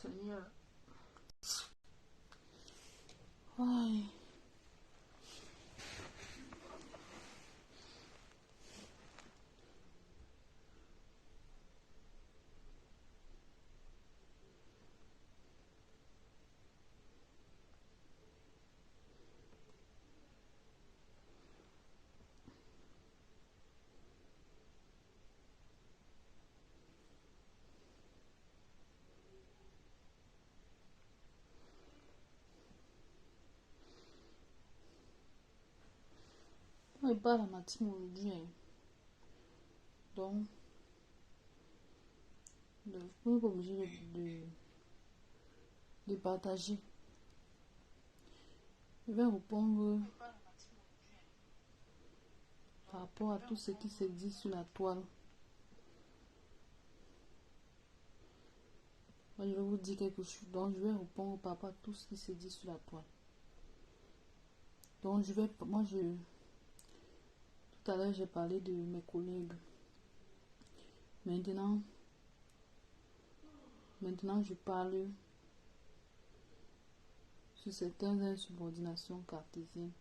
Seigneur. Aïe. On n'est pas la matinée aujourd'hui. Donc, vous n'êtes pas obligé de partager. Je vais répondre par rapport à tout ce qui se dit sur la toile. Moi, je vais vous dire quelque chose. Donc, je vais répondre par rapport à tout ce qui se dit sur la toile. Donc, tout à l'heure, j'ai parlé de mes collègues. Maintenant, je parle sur certaines insubordinations cartésiennes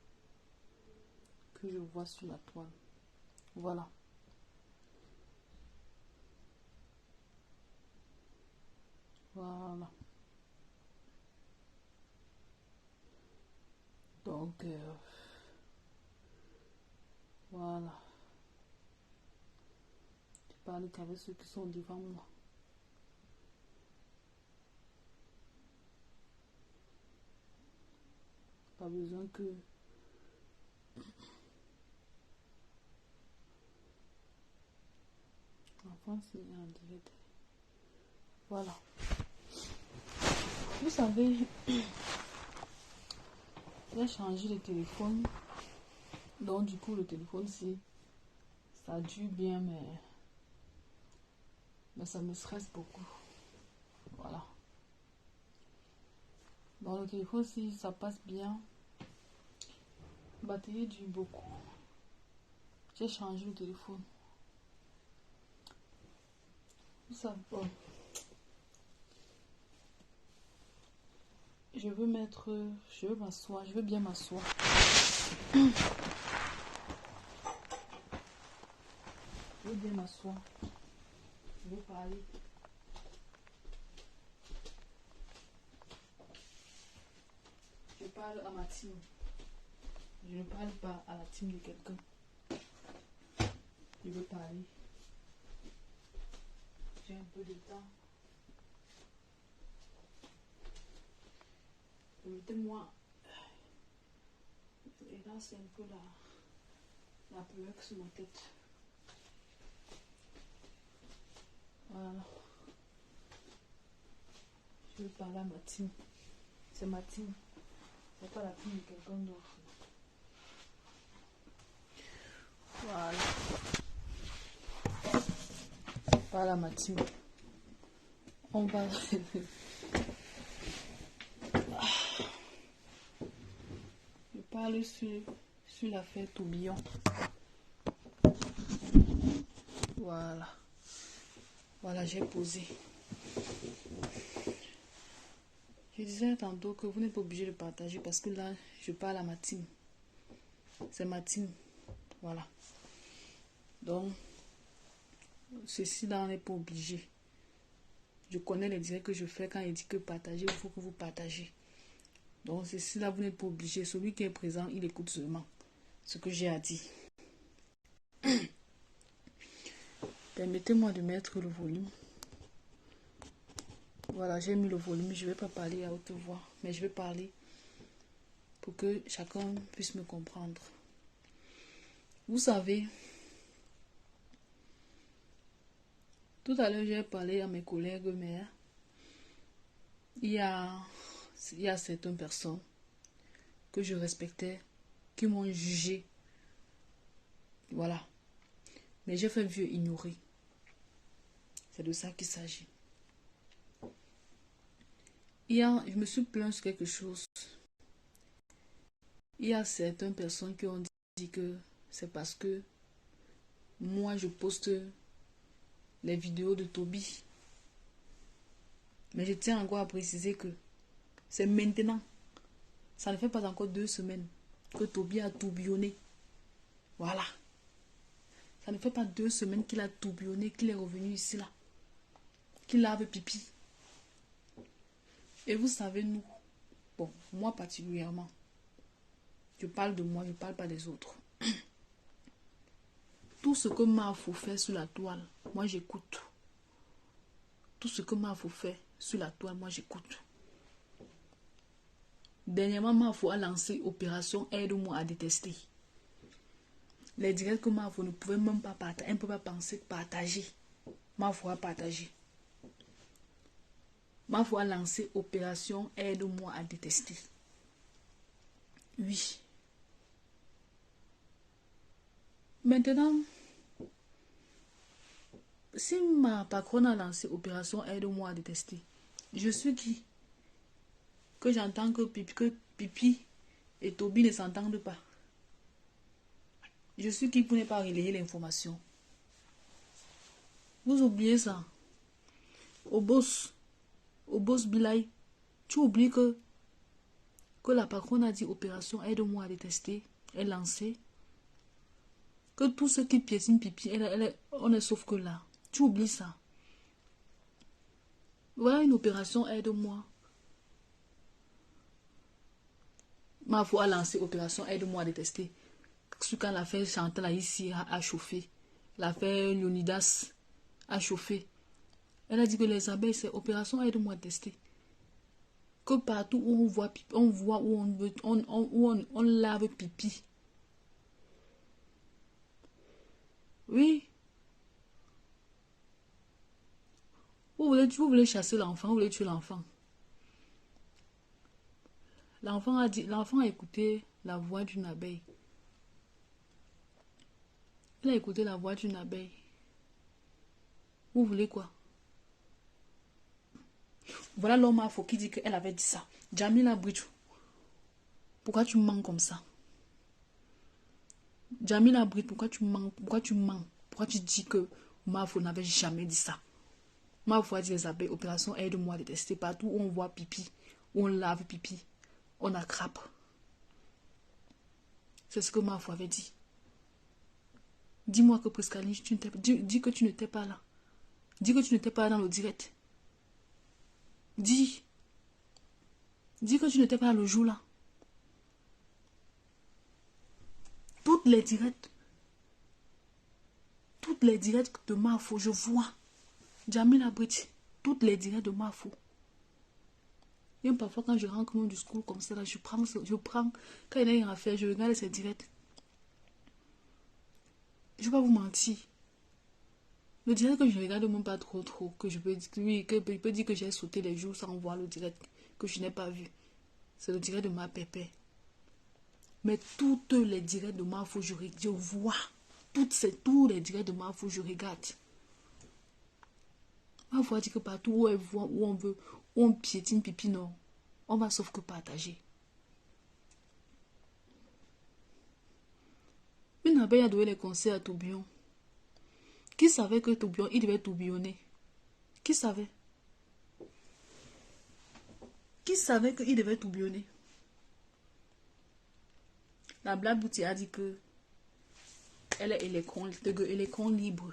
que je vois sur la toile. Voilà. Voilà. Donc, voilà. Je parle qu'avec ceux qui sont devant moi. Pas besoin que... Enfin, c'est en direct. Voilà. Vous savez, j'ai changé de téléphone. Donc, du coup, le téléphone, ça dure bien, mais ça me stresse beaucoup. Voilà. Dans le téléphone, si ça passe bien, la batterie dure beaucoup. J'ai changé le téléphone. Vous savez, bon. Je veux m'asseoir, je veux bien m'asseoir. Je veux bien m'asseoir. Je veux parler. Je parle à ma team. Je ne parle pas à la team de quelqu'un. Je veux parler. J'ai un peu de temps. Permettez-moi. Et là, c'est un peu la peur sur ma tête. Voilà. Je veux parler à ma team. C'est ma team. C'est pas la team de quelqu'un d'autre. Voilà. Parle à ma team. On va... Je parle sur l'affaire Tourbillon. Voilà. Voilà, j'ai posé. Je disais tantôt que vous n'êtes pas obligé de partager parce que là, je parle à ma team. C'est ma team. Voilà. Donc, ceci là, on n'est pas obligé. Je connais les directs que je fais quand il dit que partager, il faut que vous partagez. Donc, ceci là, vous n'êtes pas obligé. Celui qui est présent, il écoute seulement ce que j'ai à dire. Permettez-moi de mettre le volume. Voilà, j'ai mis le volume. Je ne vais pas parler à haute voix, mais je vais parler pour que chacun puisse me comprendre. Vous savez, tout à l'heure, j'ai parlé à mes collègues, mais il y a certaines personnes que je respectais qui m'ont jugé. Voilà. Mais j'ai fait vieux ignorer. C'est de ça qu'il s'agit. Je me suis plaint sur quelque chose. Il y a certaines personnes qui ont dit que c'est parce que moi je poste les vidéos de Toby. Mais je tiens encore à préciser que c'est maintenant. Ça ne fait pas encore 2 semaines que Toby a tourbillonné. Voilà. Ça ne fait pas 2 semaines qu'il a tourbillonné, qu'il est revenu ici là. Qu'il lave pipi. Et vous savez, nous, bon, moi particulièrement, je parle de moi, je ne parle pas des autres. Tout ce que Mafo fait sur la toile, moi j'écoute. Tout ce que Mafo fait sur la toile, moi j'écoute. Dernièrement, Mafo a lancé opération Aide-moi à détester. Les directs que Mafo ne pouvait même pas partager, elle ne peut pas penser partager. Mafo a partagé. Mafo a lancé opération Aide-moi à détester. Oui. Maintenant, si ma patronne a lancé opération Aide-moi à détester, je suis qui? Que j'entends que Pipi et Toby ne s'entendent pas. Je suis qui pour ne pas relayer l'information? Vous oubliez ça. Au boss Bilay, tu oublies que la patronne a dit opération Aide-moi à détester, est lancée. Que tous ceux qui piétinent Pipi, on est sauf que là. Tu oublies ça. Voilà une opération Aide-moi. Mafo a lancé opération Aide-moi à détester. Ce quand l'affaire Chantal ici a chauffé. L'affaire Leonidas a chauffé. Elle a dit que les abeilles, c'est opération Aide-moi à détester. Que partout où on voit pipi, on voit où on lave pipi. Oui. Vous voulez chasser l'enfant, vous voulez tuer l'enfant. L'enfant a écouté la voix d'une abeille. Il a écouté la voix d'une abeille. Vous voulez quoi? Voilà l'homme Afro qui dit qu'elle avait dit ça. Jamila Bridge, pourquoi tu mens comme ça? Jamila Bridge, pourquoi tu mens? Pourquoi tu dis que Mafo n'avait jamais dit ça? Mafo a dit les abeilles, opération Aide-moi à détester. Partout où on voit pipi, où on lave pipi, on attrape. C'est ce que Mafo avait dit. Dis-moi que Prescaline, dis que tu n'étais pas là. Dis que tu n'étais pas là dans le direct. Dis que tu n'étais pas là le jour là. Toutes les directs de Mafo, je vois. Jamila Bridge, toutes les directs de Mafo. Même parfois quand je rentre mon discours comme ça, là, je prends, quand il y a rien à faire, je regarde ces directs. Je ne vais pas vous mentir. Le direct que je ne regarde même pas trop, que je peux dire, oui, que je peux dire que j'ai sauté les jours sans voir le direct que je n'ai pas vu. C'est le direct de ma pépé. Mais toutes les directs de Mafo, je vois. Tous les directs de Mafo, je regarde. Mafo a dit que partout où elle voit, où on veut, où on piétine pipi, non. On va sauf que partager. Une abeille a donné les conseils à Tourbillon. Qui savait que Tourbillon, il devait tourbillonner? Qui savait? Qui savait qu'il devait tourbillonner? La Black Beauty a dit que elle est électron libre.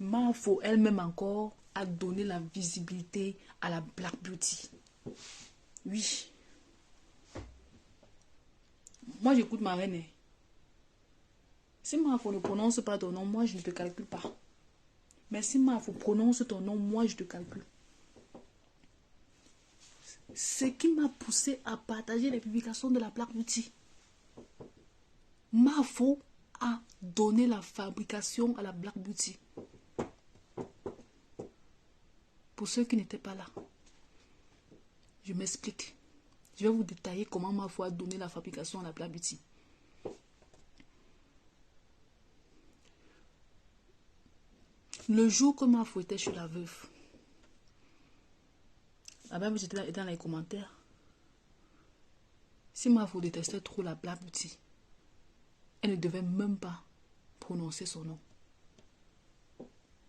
Mafo elle-même encore a donné la visibilité à la Black Beauty. Oui. Moi j'écoute ma reine. Si Mafo ne prononce pas ton nom, moi je ne te calcule pas. Mais si Mafo prononce ton nom, moi je te calcule. Ce qui m'a poussé à partager les publications de la Black Beauty. Mafo a donné la fabrication à la Black Beauty. Pour ceux qui n'étaient pas là, je m'explique. Je vais vous détailler comment Mafo a donné la fabrication à la Black Beauty. Le jour que Mafo était chez la veuve, la veuve était dans les commentaires. Si Mafo détestait trop la Black Beauty, elle ne devait même pas prononcer son nom.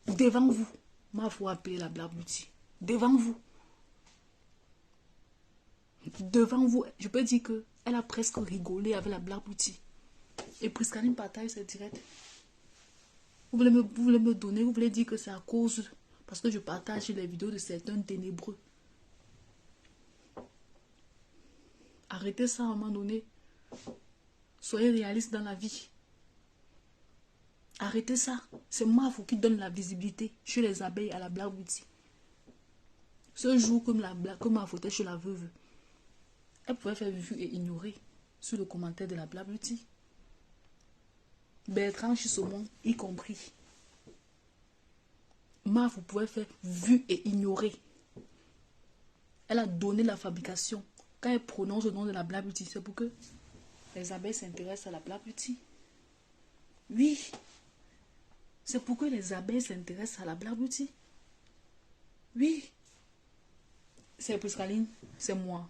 Devant vous, Mafo a appelé la Black Beauty. devant vous. Devant vous, je peux dire que elle a presque rigolé avec la Black Beauty. Et Priscaline partage ses directs. Vous voulez me donner, vous voulez dire que c'est à cause, parce que je partage les vidéos de certains ténébreux. Arrêtez ça à un moment donné. Soyez réaliste dans la vie. Arrêtez ça. C'est moi qui donne la visibilité chez les abeilles à la Black Beauty. Ce jour, comme ma faute chez la veuve, elle pouvait faire vue et ignorer sur le commentaire de la Black Beauty. Bertrand Chisomon y compris. Vous pouvez faire vue et ignorer. Elle a donné la fabrication. Quand elle prononce le nom de la Black Beauty, c'est pour que les abeilles s'intéressent à la Black Beauty. Oui. C'est pour que les abeilles s'intéressent à la Black Beauty. Oui. C'est Priscaline, c'est moi.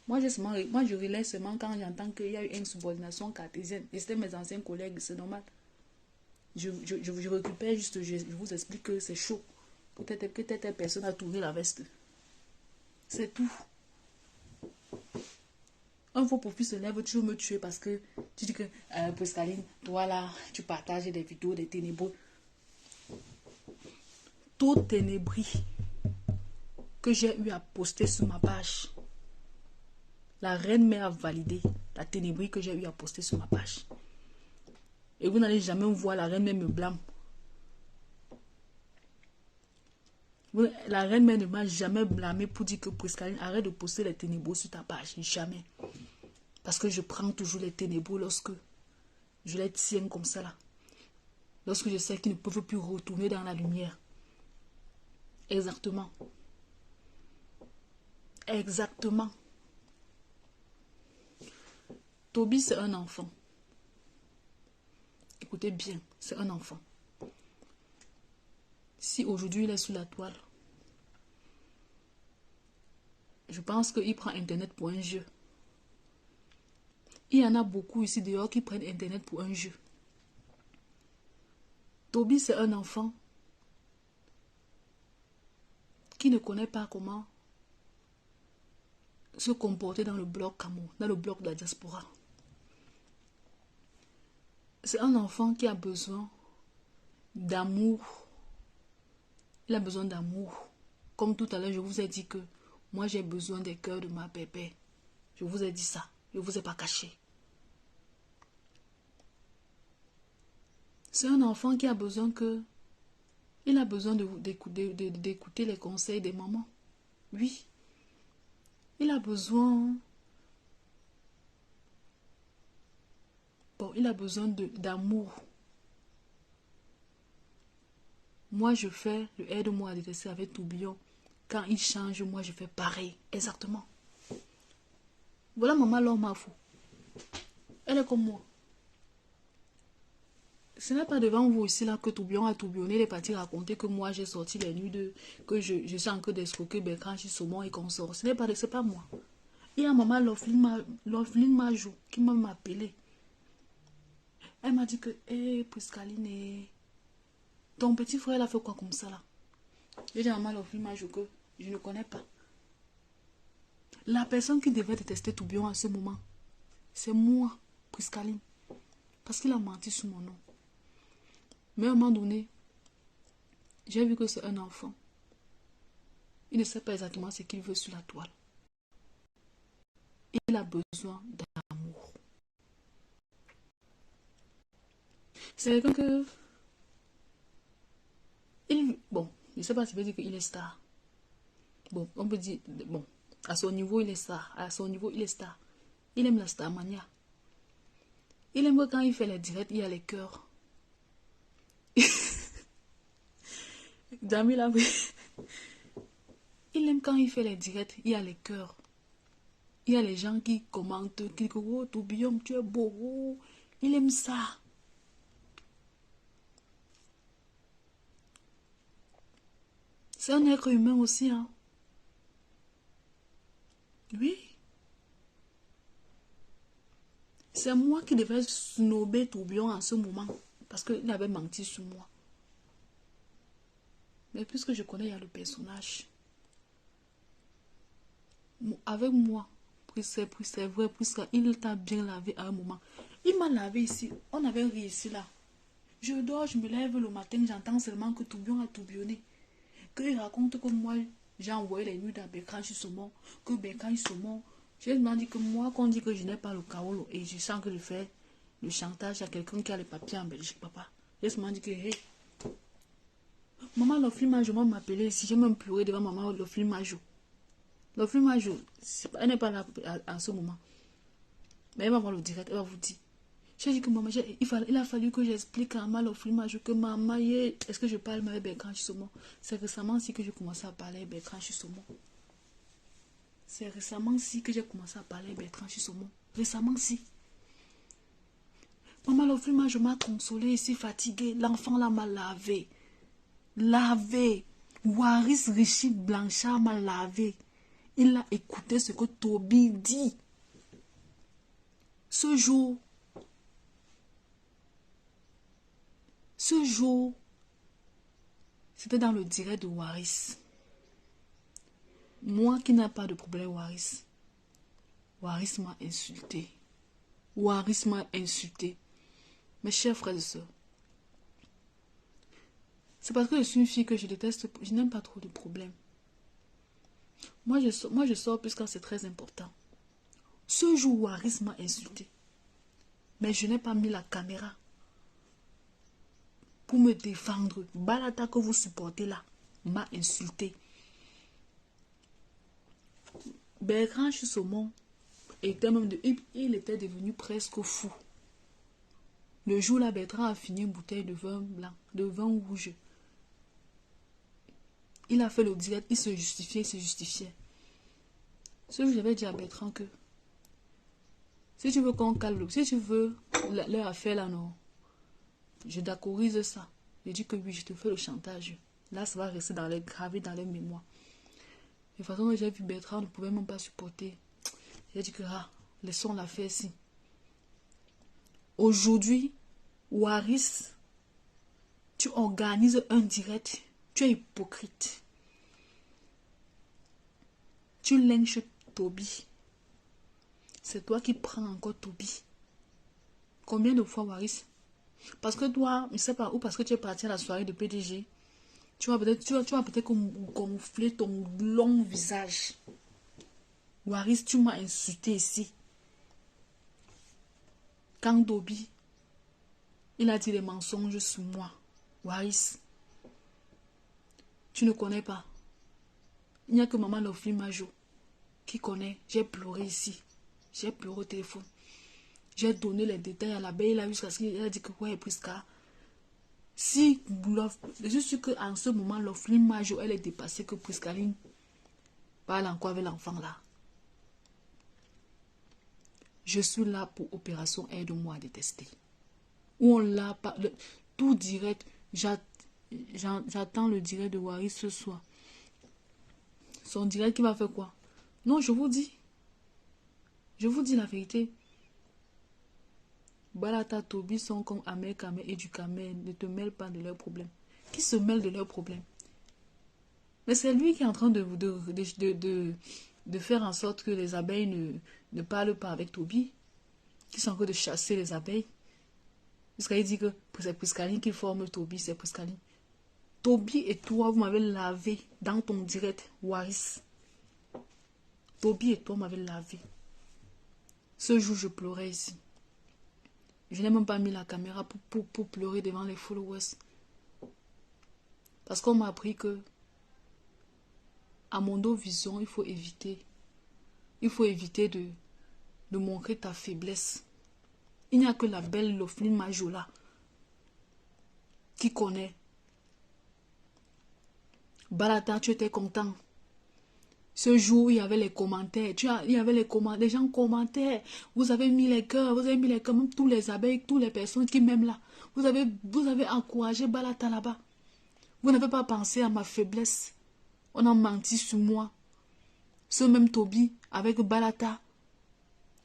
Moi, je relève seulement quand j'entends qu'il y a eu une subordination cartésienne. Et c'était mes anciens collègues, c'est normal. Je récupère juste, je vous explique que c'est chaud. Peut-être que telle personne a tourné la veste. C'est tout. Un faux profil se lève, tu veux me tuer parce que tu dis que, Priscaline, toi là, tu partages des vidéos des ténébreux. Tout ténébris que j'ai eu à poster sur ma page. La reine mère a validé la ténébrie que j'ai eu à poster sur ma page. Et vous n'allez jamais me voir la reine mère me blâme. La reine mère ne m'a jamais blâmé pour dire que Priscaline, arrête de poster les ténébreux sur ta page. Jamais. Parce que je prends toujours les ténébreux lorsque je les tiens comme ça là. Lorsque je sais qu'ils ne peuvent plus retourner dans la lumière. Exactement. Exactement. Toby, c'est un enfant. Écoutez bien, c'est un enfant. Si aujourd'hui il est sur la toile, je pense qu'il prend Internet pour un jeu. Il y en a beaucoup ici dehors qui prennent Internet pour un jeu. Toby, c'est un enfant qui ne connaît pas comment se comporter dans le bloc Cameroun, dans le bloc de la diaspora. C'est un enfant qui a besoin d'amour. Il a besoin d'amour. Comme tout à l'heure, je vous ai dit que moi, j'ai besoin des cœurs de ma bébé. Je vous ai dit ça. Je ne vous ai pas caché. C'est un enfant qui a besoin que... Il a besoin d'écouter les conseils des mamans. Oui. Il a besoin... Bon, il a besoin d'amour. Moi, je fais le aide-moi à détester avec tourbillon. Quand il change, moi, je fais pareil. Exactement. Voilà maman l'homme à fou. Elle est comme moi. Ce n'est pas devant vous ici là que tourbillon a tourbillonné. Il est parti raconter que moi, j'ai sorti les nuits de... Que je suis en train d'escroquer Bertrand Chisomon et qu'on sort. Ce n'est pas moi. Il y a maman Loveline Majou qui m'a appelé. Elle m'a dit que, Priscaline, ton petit frère a fait quoi comme ça là? J'ai dit à maman Loveline Majou que je ne connais pas. La personne qui devait détester tourbillon à ce moment, c'est moi, Priscaline. Parce qu'il a menti sur mon nom. Mais à un moment donné, j'ai vu que c'est un enfant. Il ne sait pas exactement ce qu'il veut sur la toile. Il a besoin d'amour. C'est quelqu'un que... Bon, je ne sais pas si je veux dire qu'il est star. Bon, on peut dire... Bon, à son niveau, il est star. À son niveau, il est star. Il aime la starmania. Il aime quand il fait les directs, il y a les cœurs. Jamil, il aime quand il fait les directs, il y a les cœurs. Il y a les gens qui commentent, qui disent, oh, tourbillon, tu es beau. Oh. Il aime ça. C'est un être humain aussi, hein. Oui. C'est moi qui devais snober tourbillon en ce moment. Parce qu'il avait menti sur moi. Mais puisque je connais, il y a le personnage. Avec moi, c'est vrai, puisqu'il t'a bien lavé à un moment. Il m'a lavé ici. On avait réussi là. Je dors, je me lève le matin, j'entends seulement que Toubion a tourbillonné. Qu'il raconte que moi, j'ai envoyé les nuits dans Berkane Saumon. Que Berkane Saumon. Je lui ai dit que moi, qu'on dit que je n'ai pas le kaolo. Et je sens que je fais le chantage à quelqu'un qui a les papiers en Belgique, papa. Je lui ai dit que, hey, maman, le film Majo m'a appelé ici. J'ai même pleuré devant maman, le film Majo. Le film Majo, elle n'est pas là en ce moment. Mais elle va voir le direct, elle va vous dire. J'ai dit que maman, il a fallu que j'explique à maman le film Majo que maman, est-ce que je parle avec Berkane Saumon? C'est récemment aussi que j'ai commencé à parler avec Berkane Saumon. C'est récemment si que j'ai commencé à parler Bertrand Chisomon. Récemment si. Maman, le film, je m'ai consolée ici, fatiguée. L'enfant là m'a lavé. Lavé. Waris Richard Blanchard m'a lavé. Il a écouté ce que Toby dit. Ce jour, c'était dans le direct de Waris. Moi qui n'ai pas de problème, Waris m'a insulté. Waris m'a insulté. Mes chers frères et sœurs, c'est parce que je suis une fille que je déteste, je n'aime pas trop de problèmes. Moi je sors puisque c'est très important. Ce jour, Waris m'a insulté. Mais je n'ai pas mis la caméra pour me défendre. Balata que vous supportez là m'a insulté. Bertrand Saumon était même il était devenu presque fou. Le jour là, Bertrand a fini une bouteille de vin blanc, de vin rouge. Il a fait le direct, il se justifiait. Ce jour, j'avais dit à Bertrand que si tu veux qu'on calme, si tu veux leur affaire là, non, je d'accorise ça. Je dis que oui, je te fais le chantage. Là, ça va rester gravé dans les mémoires. De toute façon, j'ai vu Bertrand ne pouvait même pas supporter. J'ai dit que laissons l'affaire ici. Aujourd'hui, Waris, tu organises un direct. Tu es hypocrite. Tu lynches Toby. C'est toi qui prends encore Toby. Combien de fois, Waris? Parce que toi, je ne sais pas, ou parce que tu es parti à la soirée de PDG, tu vas peut-être gonfler ton long visage. Waris, tu m'as insulté ici. Quand Toby, il a dit des mensonges sur moi. Waris, tu ne connais pas. Il n'y a que maman Lofli Majo qui connaît. J'ai pleuré ici. J'ai pleuré au téléphone. J'ai donné les détails à l'abeille là jusqu'à ce qu'il a dit que ouais, Prisca. Si je suis qu'en ce moment, Lofli Majo, elle est dépassée que Priscaline parle encore avec l'enfant là. Je suis là pour opération aide-moi à détester. Où on l'a pas. Tout direct. J'attends le direct de Waris ce soir. Son direct qui va faire quoi? Non, je vous dis. Je vous dis la vérité. Balata, Toby sont comme Amel, Kamel et du Kamel. Ne te mêle pas de leurs problèmes. Qui se mêle de leurs problèmes? Mais c'est lui qui est en train de faire en sorte que les abeilles ne parlent pas avec Toby. Qui sont en train de chasser les abeilles. Puisqu'il dit que c'est Priscaline qui forme Toby, c'est Priscaline. Toby et toi, vous m'avez lavé dans ton direct, Waris. Toby et toi m'avez lavé. Ce jour, je pleurais ici. Je n'ai même pas mis la caméra pour pleurer devant les followers. Parce qu'on m'a appris que à Mondo Vision, il faut éviter de montrer ta faiblesse. Il n'y a que la belle Lofli Majola qui connaît. Balata, tu étais content. Ce jour, il y avait les commentaires. Les gens commentaient. Vous avez mis les cœurs, même tous les abeilles, toutes les personnes qui m'aiment là. Vous avez encouragé Balata là-bas. Vous n'avez pas pensé à ma faiblesse. On a menti sur moi. Ce même Toby avec Balata.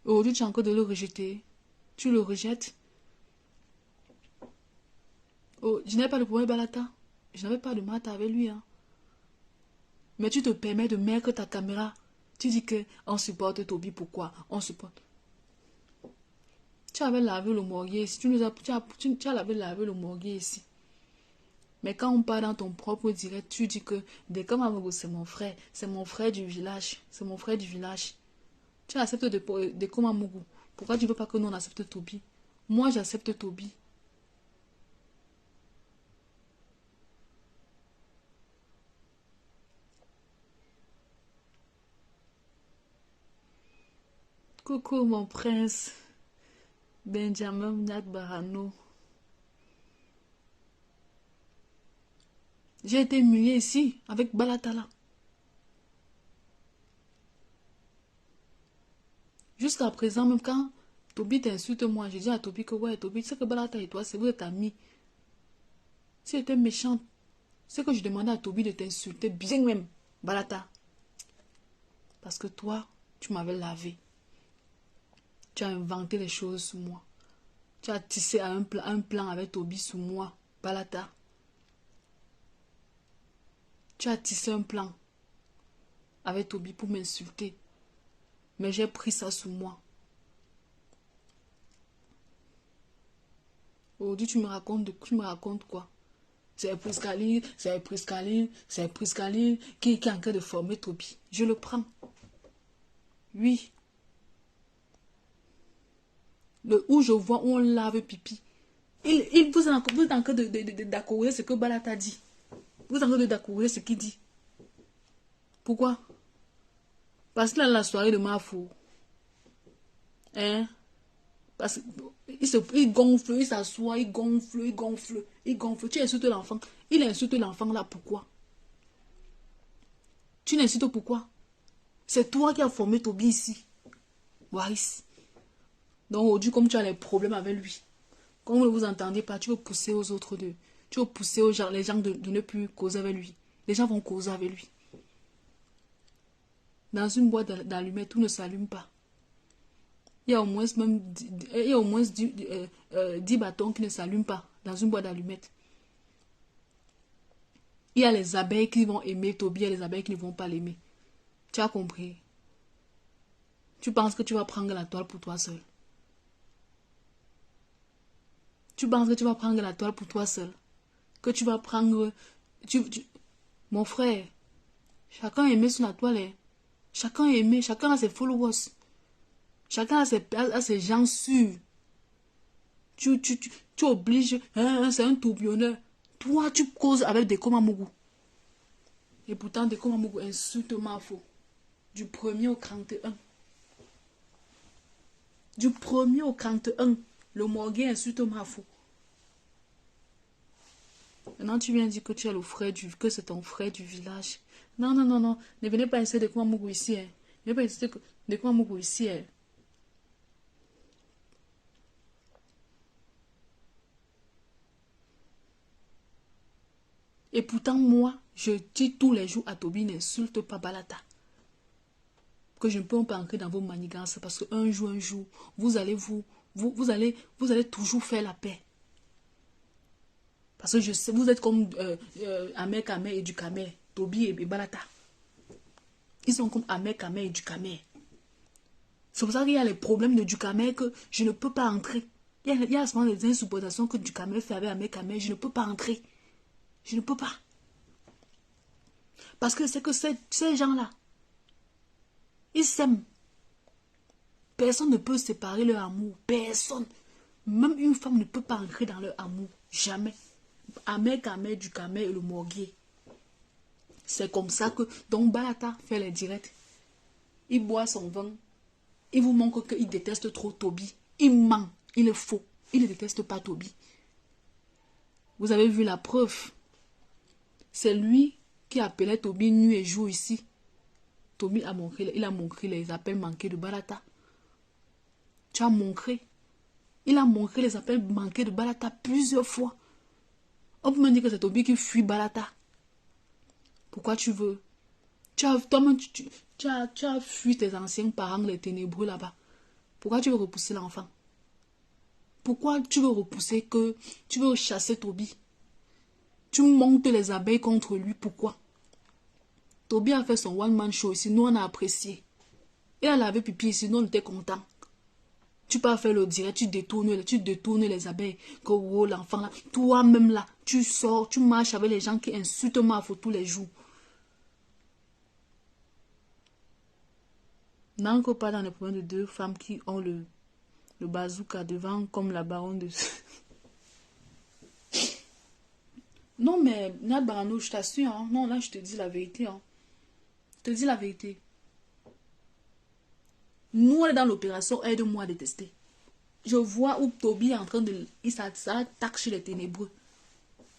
Aujourd'hui, tu as encore de le rejeter. Tu le rejettes. Oh, je n'avais pas de problème Balata. Je n'avais pas de maths avec lui. Hein. Mais tu te permets de mettre ta caméra. Tu dis que on supporte Toby. Pourquoi? On supporte. Tu avais lavé le morguet ici. Tu as lavé le morguet ici. Mais quand on part dans ton propre direct, tu dis que Dekamamougou, c'est mon frère. C'est mon frère du village. C'est mon frère du village. Tu acceptes Dekamamougou. Pourquoi tu ne veux pas que nous on accepte Toby? Moi, j'accepte Toby. Coucou mon prince. Benjamin Nakbarano. J'ai été humilié ici avec Balatala. Jusqu'à présent, même quand Toby t'insulte moi, je dis à Toby que ouais, Toby, tu sais que Balata et toi, c'est vous êtes amis. Si tu étais méchante, c'est que je demandais à Toby de t'insulter bien même, Balata. Parce que toi, tu m'avais lavé. Tu as inventé les choses sur moi. Tu as tissé un plan avec Toby sur moi, Balata. Tu as tissé un plan avec Toby pour m'insulter. Mais j'ai pris ça sur moi. Aujourd'hui, tu me racontes quoi? C'est Priscaline qui est en train de former Toby. Je le prends. Oui. Où je vois où on lave pipi. Vous êtes en train d'accourir ce que Balata dit. Vous êtes en train d'accourir ce qu'il dit. Pourquoi? Parce qu'il a la soirée de Mafou. Hein? Parce qu'il gonfle, il s'assoit, il gonfle. Tu insultes l'enfant. Il insulte l'enfant là, pourquoi? Tu l'insultes pourquoi? C'est toi qui as formé Toby ici. Waris. Donc aujourd'hui, comme tu as les problèmes avec lui, comme vous ne vous entendez pas, tu veux pousser aux autres deux. Tu veux pousser les gens de ne plus causer avec lui. Les gens vont causer avec lui. Dans une boîte d'allumettes, tout ne s'allume pas. Il y a au moins 10 bâtons qui ne s'allument pas dans une boîte d'allumettes. Il y a les abeilles qui vont aimer Toby et les abeilles qui ne vont pas l'aimer. Tu as compris? Tu penses que tu vas prendre la toile pour toi seul? Tu penses que tu vas prendre la toile pour toi seul? Que tu vas prendre... Mon frère, chacun aimé sur la toile. Hein? Chacun aimé, chacun a ses followers. Chacun a ses gens sûrs. Tu obliges, hein, c'est un tourbillonneur. Toi, tu causes avec des Komamougou. Et pourtant, des Komamougou insulte Mafo. Du 1er au 31. Du 1er au 31, le morguet insulte Mafo. Maintenant, tu viens dire que tu es le frère que c'est ton frère du village. Non. Ne venez pas insulter des Komamougou ici. Hein. Ne venez pas insulter des Komamougou ici. Hein. Et pourtant, moi, je dis tous les jours à Toby, n'insulte pas Balata. Que je ne peux pas entrer dans vos manigances parce qu'un jour, vous allez toujours faire la paix. Parce que je sais, vous êtes comme Ahmed Kamer et du Kamer, Toby et Balata. Ils sont comme Ahmed Kamer et du Kamer. C'est pour ça qu'il y a les problèmes de du Kamer que je ne peux pas entrer. Il y a souvent des insupportations que du Kamer fait avec Ahmed Kamer, je ne peux pas entrer. Je ne peux pas. Parce que c'est que ces gens-là, ils s'aiment. Personne ne peut séparer leur amour. Personne. Même une femme ne peut pas entrer dans leur amour. Jamais. Ahmed Kamer, du Kamer et le morguet. C'est comme ça que donc Balata fait les directs. Il boit son vin. Il vous montre qu'il déteste trop Toby. Il ment. Il est faux. Il ne déteste pas Toby. Vous avez vu la preuve. C'est lui qui appelait Toby nuit et jour ici. Toby a montré, il a montré les appels manqués de Balata. Tu as montré. Il a montré les appels manqués de Balata plusieurs fois. On peut me dire que c'est Toby qui fuit Balata. Pourquoi tu veux? Tu as fui tes anciens parents, les ténébreux là-bas. Pourquoi tu veux repousser l'enfant? Pourquoi tu veux repousser que... Tu veux chasser Toby? Tu montes les abeilles contre lui. Pourquoi? Toby a fait son one-man show ici. Nous, on a apprécié. Et elle avait pipi ici. Nous, on était contents. Tu peux faire le direct, tu détournes les abeilles. Que oh, l'enfant là. Toi-même là, tu sors, tu marches avec les gens qui insultent ma faute tous les jours. N'entre pas dans les problèmes de deux femmes qui ont le bazooka devant comme la baronne de... Non mais, Nad Barano, je t'assure, hein. Non là je te dis la vérité. Hein. Je te dis la vérité. Nous on est dans l'opération aide-moi à détester. Je vois où Toby est en train de... Ça attaque chez les ténébreux.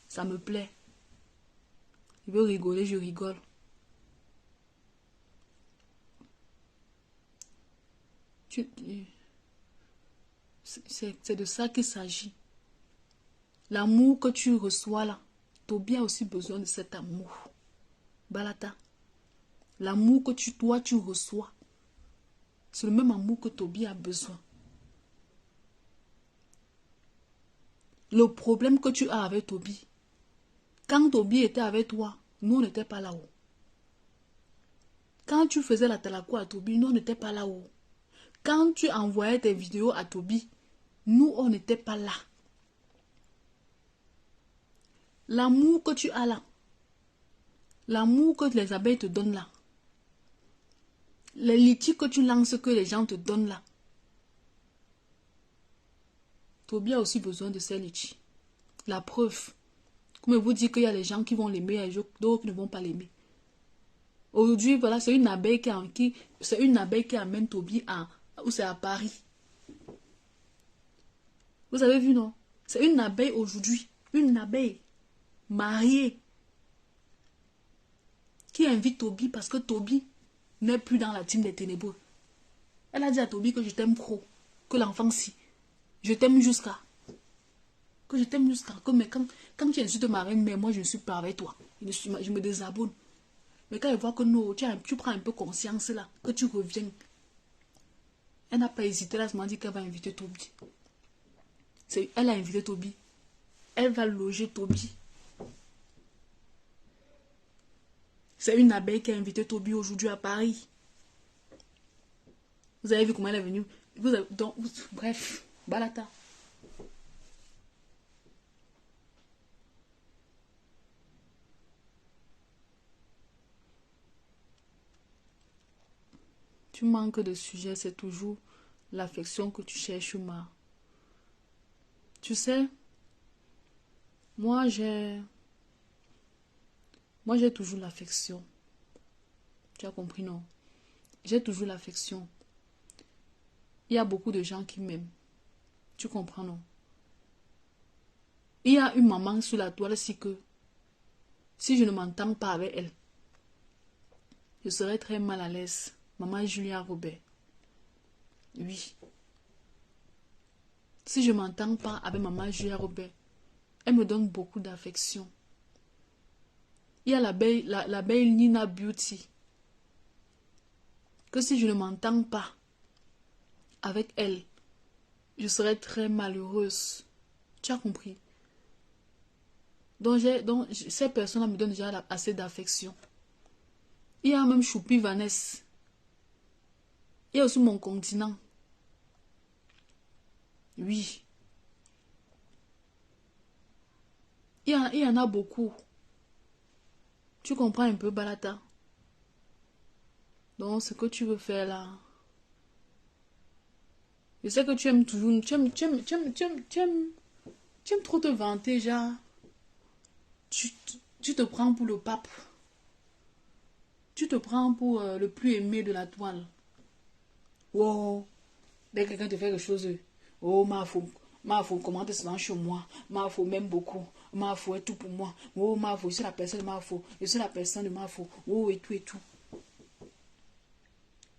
Ça me plaît. Il veut rigoler, je rigole. C'est de ça qu'il s'agit. L'amour que tu reçois là, Toby a aussi besoin de cet amour. Balata. L'amour que toi tu reçois, c'est le même amour que Toby a besoin. Le problème que tu as avec Toby, quand Toby était avec toi, nous on n'était pas là-haut. Quand tu faisais la talaco à Toby, nous on n'était pas là-haut. Quand tu envoyais tes vidéos à Toby, nous on n'était pas là. L'amour que tu as là, l'amour que les abeilles te donnent là, les litiges que tu lances que les gens te donnent là, Toby a aussi besoin de ces litiges. La preuve, comme je vous dis qu'il y a des gens qui vont l'aimer et d'autres qui ne vont pas l'aimer. Aujourd'hui, voilà, c'est une abeille qui amène Toby où c'est à Paris. Vous avez vu, non? C'est une abeille aujourd'hui, une abeille mariée qui invite Toby parce que Toby n'est plus dans la team des ténébreux. Elle a dit à Toby que je t'aime trop, que l'enfant si. Je t'aime jusqu'à. Que je t'aime jusqu'à. Mais quand tu insultes ma reine, mais moi je ne suis pas avec toi. Je me désabonne. Mais quand elle voit que non, tu prends un peu conscience là, que tu reviens. Elle n'a pas hésité, là, elle m'a dit qu'elle va inviter Toby. Elle a invité Toby. Elle va loger Toby. C'est une abeille qui a invité Toby aujourd'hui à Paris. Vous avez vu comment elle est venue. Bref, Balata. Tu manques de sujet, c'est toujours l'affection que tu cherches, ma. Tu sais, moi j'ai toujours l'affection. Tu as compris, non? J'ai toujours l'affection. Il y a beaucoup de gens qui m'aiment. Tu comprends, non? Il y a une maman sur la toile, si je ne m'entends pas avec elle, je serais très mal à l'aise. Maman Julia Robert. Oui. Si je ne m'entends pas avec maman Julia Robert, elle me donne beaucoup d'affection. Il y a l'abeille Nina Beauty. Que si je ne m'entends pas avec elle, je serais très malheureuse. Tu as compris? Donc ces personnes-là me donnent déjà assez d'affection. Il y a même Choupi Vanessa. Il y a aussi mon continent. Oui. Il y en a beaucoup. Tu comprends un peu, Balata? Donc, ce que tu veux faire là. Je sais que tu aimes toujours. Tu aimes trop te vanter, genre. Tu te prends pour le pape. Tu te prends pour le plus aimé de la toile. Wow. Dès que quelqu'un te fait quelque chose. Oh, ma fou, comment te sens chez moi? Ma fou m'aime beaucoup. Ma fou est tout pour moi. Oh, ma fou, je suis la personne de ma fou. Je suis la personne de ma fou. Oh, et tout et tout.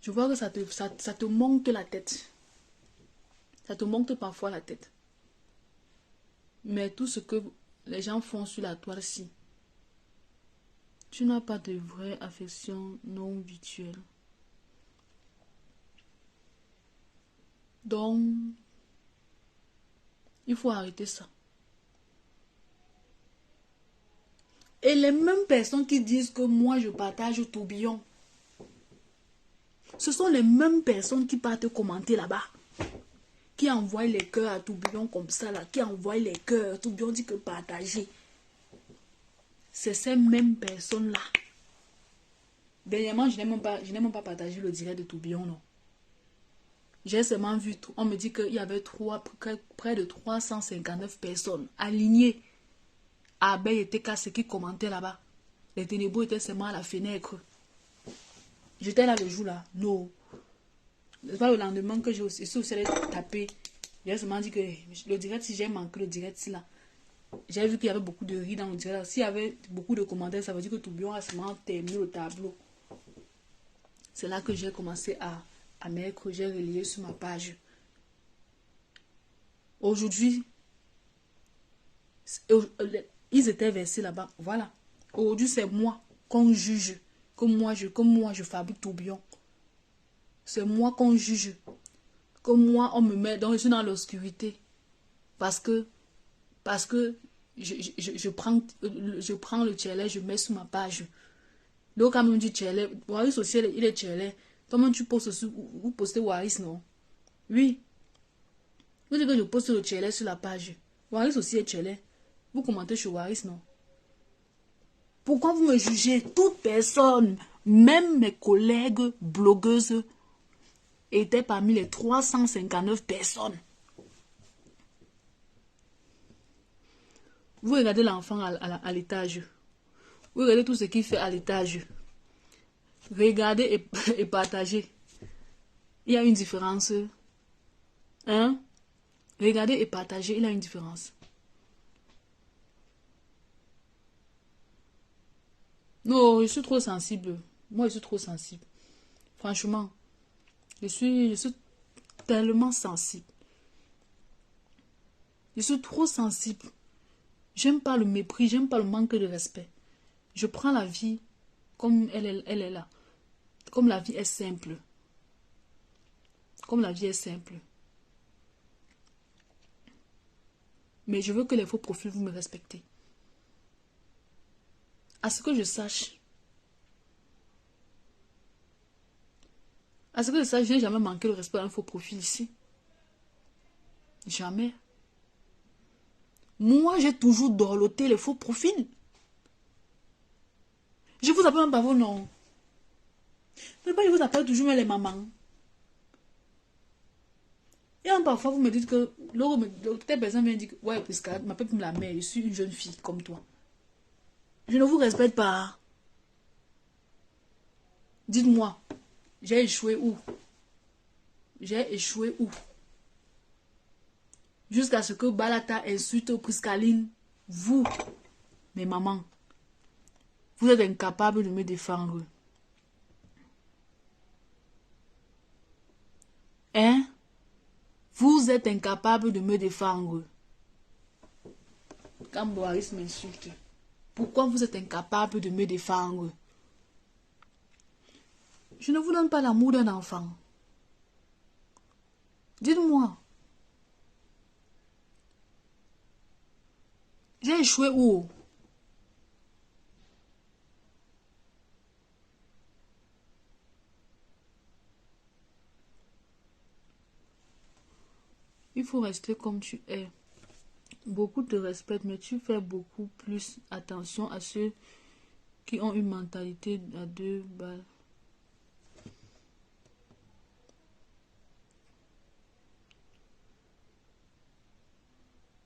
Je vois que ça te monte la tête. Ça te monte parfois la tête. Mais tout ce que les gens font sur la toile-ci, tu n'as pas de vraie affection non virtuelle. Donc, il faut arrêter ça. Et les mêmes personnes qui disent que moi je partage tourbillon, ce sont les mêmes personnes qui partent commenter là-bas. Qui envoient les cœurs à tourbillon comme ça là. Qui envoient les cœurs. Tourbillon dit que partager. C'est ces mêmes personnes-là. Dernièrement, je n'ai même pas partagé le direct de tourbillon, non. J'ai seulement vu, on me dit qu'il y avait près de 359 personnes alignées à Abeille et TKC qui commentaient là-bas. Les ténébreux étaient seulement à la fenêtre. J'étais là le jour là. Non. C'est pas le lendemain que j'ai aussi allé taper. J'ai seulement dit que le direct, si j'ai manqué le direct là, j'ai vu qu'il y avait beaucoup de riz dans le direct. S'il y avait beaucoup de commentaires, ça veut dire que tourbillon a seulement terminé le tableau. C'est là que j'ai commencé à mettre, j'ai relayé sur ma page. Aujourd'hui, ils étaient versés là-bas. Voilà. Aujourd'hui, c'est moi qu'on juge. Comme moi, je fabrique tourbillon. C'est moi qu'on juge. Comme moi, on me met je suis dans l'obscurité. Parce que je prends le tchelé, je mets sur ma page. Donc, quand même du tchelé, Waris aussi, il est tchelé. Toi-même, tu postes sur, vous postez Waris, non? Oui. Vous dites que je poste le tchelé sur la page. Waris aussi est tchelé. Vous commentez sur Waris, non? Pourquoi vous me jugez? Toute personne, même mes collègues blogueuses, étaient parmi les 359 personnes. Vous regardez l'enfant à l'étage. Vous regardez tout ce qu'il fait à l'étage. Regardez et partagez. Il y a une différence. Hein? Regardez et partagez, il y a une différence. Non, je suis trop sensible. Moi, je suis trop sensible. Franchement, je suis tellement sensible. Je suis trop sensible. J'aime pas le mépris, j'aime pas le manque de respect. Je prends la vie comme elle est là. Comme la vie est simple. Comme la vie est simple. Mais je veux que les faux profils, vous me respectez. À ce que je sache. À ce que je sache, je n'ai jamais manqué le respect à un faux profil ici. Jamais. Moi, j'ai toujours dorloté les faux profils. Je vous appelle même par vos noms. Mais pas, je vous appelle toujours les mamans. Et parfois, vous me dites que telle personne vient dire que ouais, parce qu'elle m'appelle pour la mère, je suis une jeune fille comme toi. Je ne vous respecte pas. Dites-moi, j'ai échoué où? J'ai échoué où? Jusqu'à ce que Balata insulte Priscaline, vous, mes mamans, vous êtes incapables de me défendre. Hein? Vous êtes incapable de me défendre. Quand Boris m'insulte, pourquoi vous êtes incapable de me défendre? Je ne vous donne pas l'amour d'un enfant. Dites-moi. J'ai échoué où? Il faut rester comme tu es. Beaucoup te respectent, mais tu fais beaucoup plus attention à ceux qui ont une mentalité à 2 balles.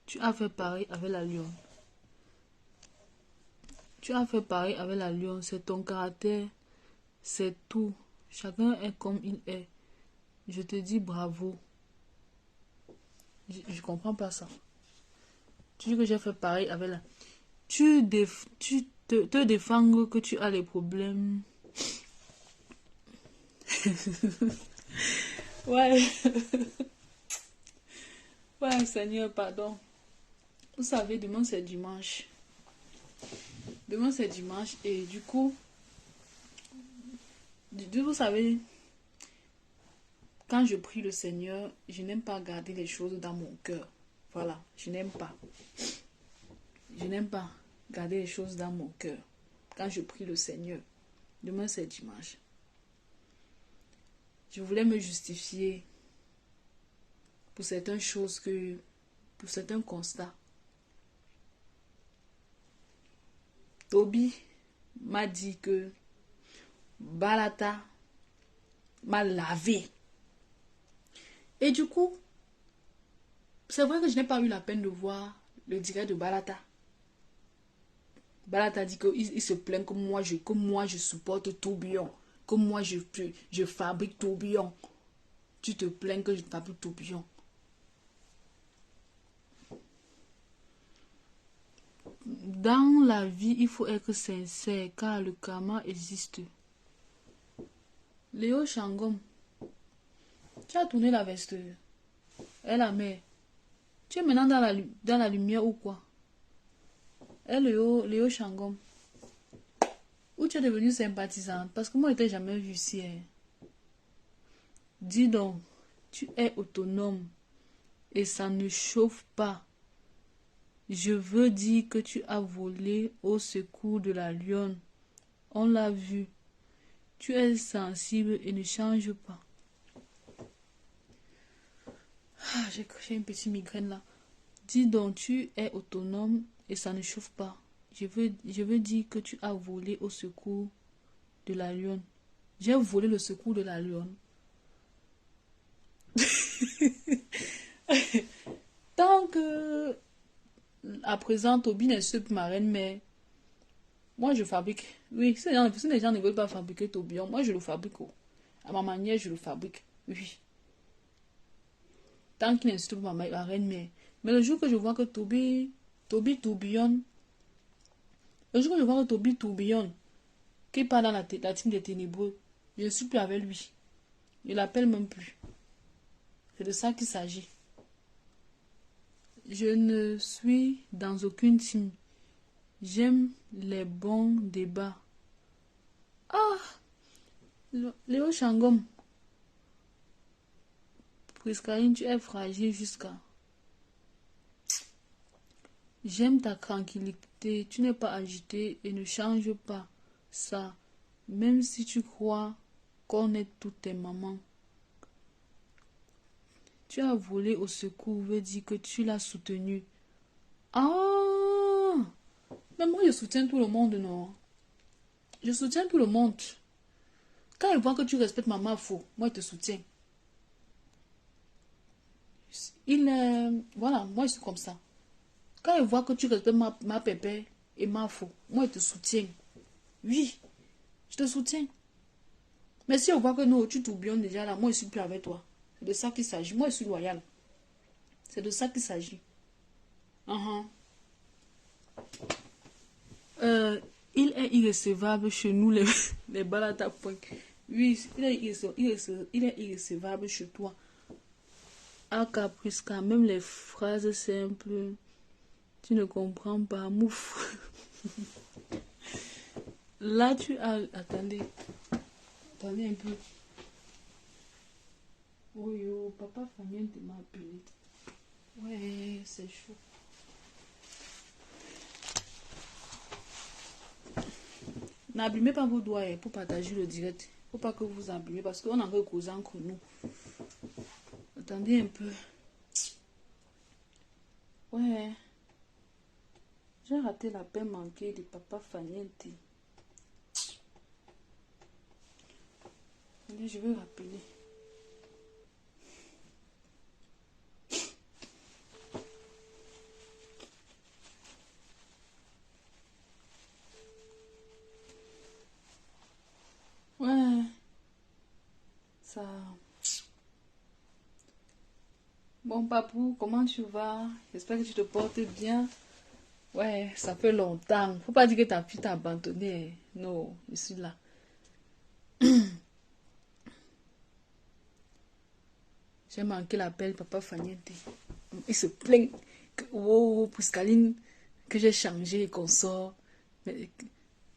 Tu as fait pareil avec la lion. Tu as fait pareil avec la lion. C'est ton caractère. C'est tout. Chacun est comme il est. Je te dis bravo. Je comprends pas ça. Tu dis que j'ai fait pareil avec la... Tu te défends que tu as les problèmes. Ouais. Ouais, Seigneur, pardon. Vous savez, demain c'est dimanche. Demain c'est dimanche et du coup, vous savez, quand je prie le Seigneur, je n'aime pas garder les choses dans mon cœur. Voilà, je n'aime pas. Je n'aime pas. garder les choses dans mon cœur. Quand je prie le Seigneur, demain c'est dimanche. Je voulais me justifier pour certaines choses pour certains constats. Toby m'a dit que Balata m'a lavé. Et du coup, c'est vrai que je n'ai pas eu la peine de voir le direct de Balata. Balata dit qu'il se plaint que moi je supporte tourbillon. Que moi je fabrique tourbillon. Tu te plains que je fabrique tourbillon. Dans la vie, il faut être sincère car le karma existe. Léo Changom, tu as tourné la veste. Et la mère, tu es maintenant dans la lumière ou quoi? Et Léo Changom, où tu es devenu sympathisante? Parce que moi, je t'ai jamais vu ici. Hein. Dis donc, tu es autonome et ça ne chauffe pas. Je veux dire que tu as volé au secours de la lionne. On l'a vu. Tu es sensible et ne change pas. Ah, j'ai une petite migraine là. Dis donc, tu es autonome et ça ne chauffe pas. Je veux dire que tu as volé au secours de la lionne. J'ai volé le secours de la lionne. Tant que à présent, Toby n'est plus ma reine, mais moi je fabrique. Oui, si les gens ne veulent pas fabriquer tourbillon, moi je le fabrique. À ma manière, je le fabrique. Oui. Tant qu'il n'est plus ma reine, mais le jour que je vois que Toby tourbillonne, le jour que je vois que Toby tourbillonne, qu'il part dans la team des ténébreux, je ne suis plus avec lui. Je ne l'appelle même plus. C'est de ça qu'il s'agit. Je ne suis dans aucune team. J'aime les bons débats. Ah! Léo Changom. Priscaline, tu es fragile jusqu'à... J'aime ta tranquillité. Tu n'es pas agité et ne change pas ça. Même si tu crois qu'on est toutes tes mamans. Tu as volé au secours, veut dire que tu l'as soutenu. Ah! Mais moi, je soutiens tout le monde, non? Je soutiens tout le monde. Quand il voit que tu respectes maman, faux, moi, je te soutiens. Voilà, moi, je suis comme ça. Quand il voit que tu respectes ma pépé et ma faux, moi, je te soutiens. Oui, je te soutiens. Mais si on voit que non, tu tourbillonnes déjà là, moi, je suis plus avec toi. C'est de ça qu'il s'agit. Moi, je suis loyal. C'est de ça qu'il s'agit. Il est irrecevable chez nous, les balades. Oui, il est irrecevable chez toi. À Caprisca, même les phrases simples, tu ne comprends pas. Mouf. Là, tu as... Attendez un peu. Oh yo, papa Fabien m'a appelé. Ouais, c'est chaud. N'abîmez pas vos doigts pour partager le direct. Faut pas que vous abîmez parce qu'on a encore causé entre nous. Attendez un peu. Ouais. J'ai raté la paix manquée de papa Faniente. Allez, je vais rappeler. Ouais. Ça... Bon, papou, comment tu vas? J'espère que tu te portes bien. Ouais, ça fait longtemps. Faut pas dire que ta fille t'a abandonné. Non, je suis là. J'ai manqué l'appel, papa Faniente. Il se plaint que, oh, Priscaline, que j'ai changé et qu'on sort. Mais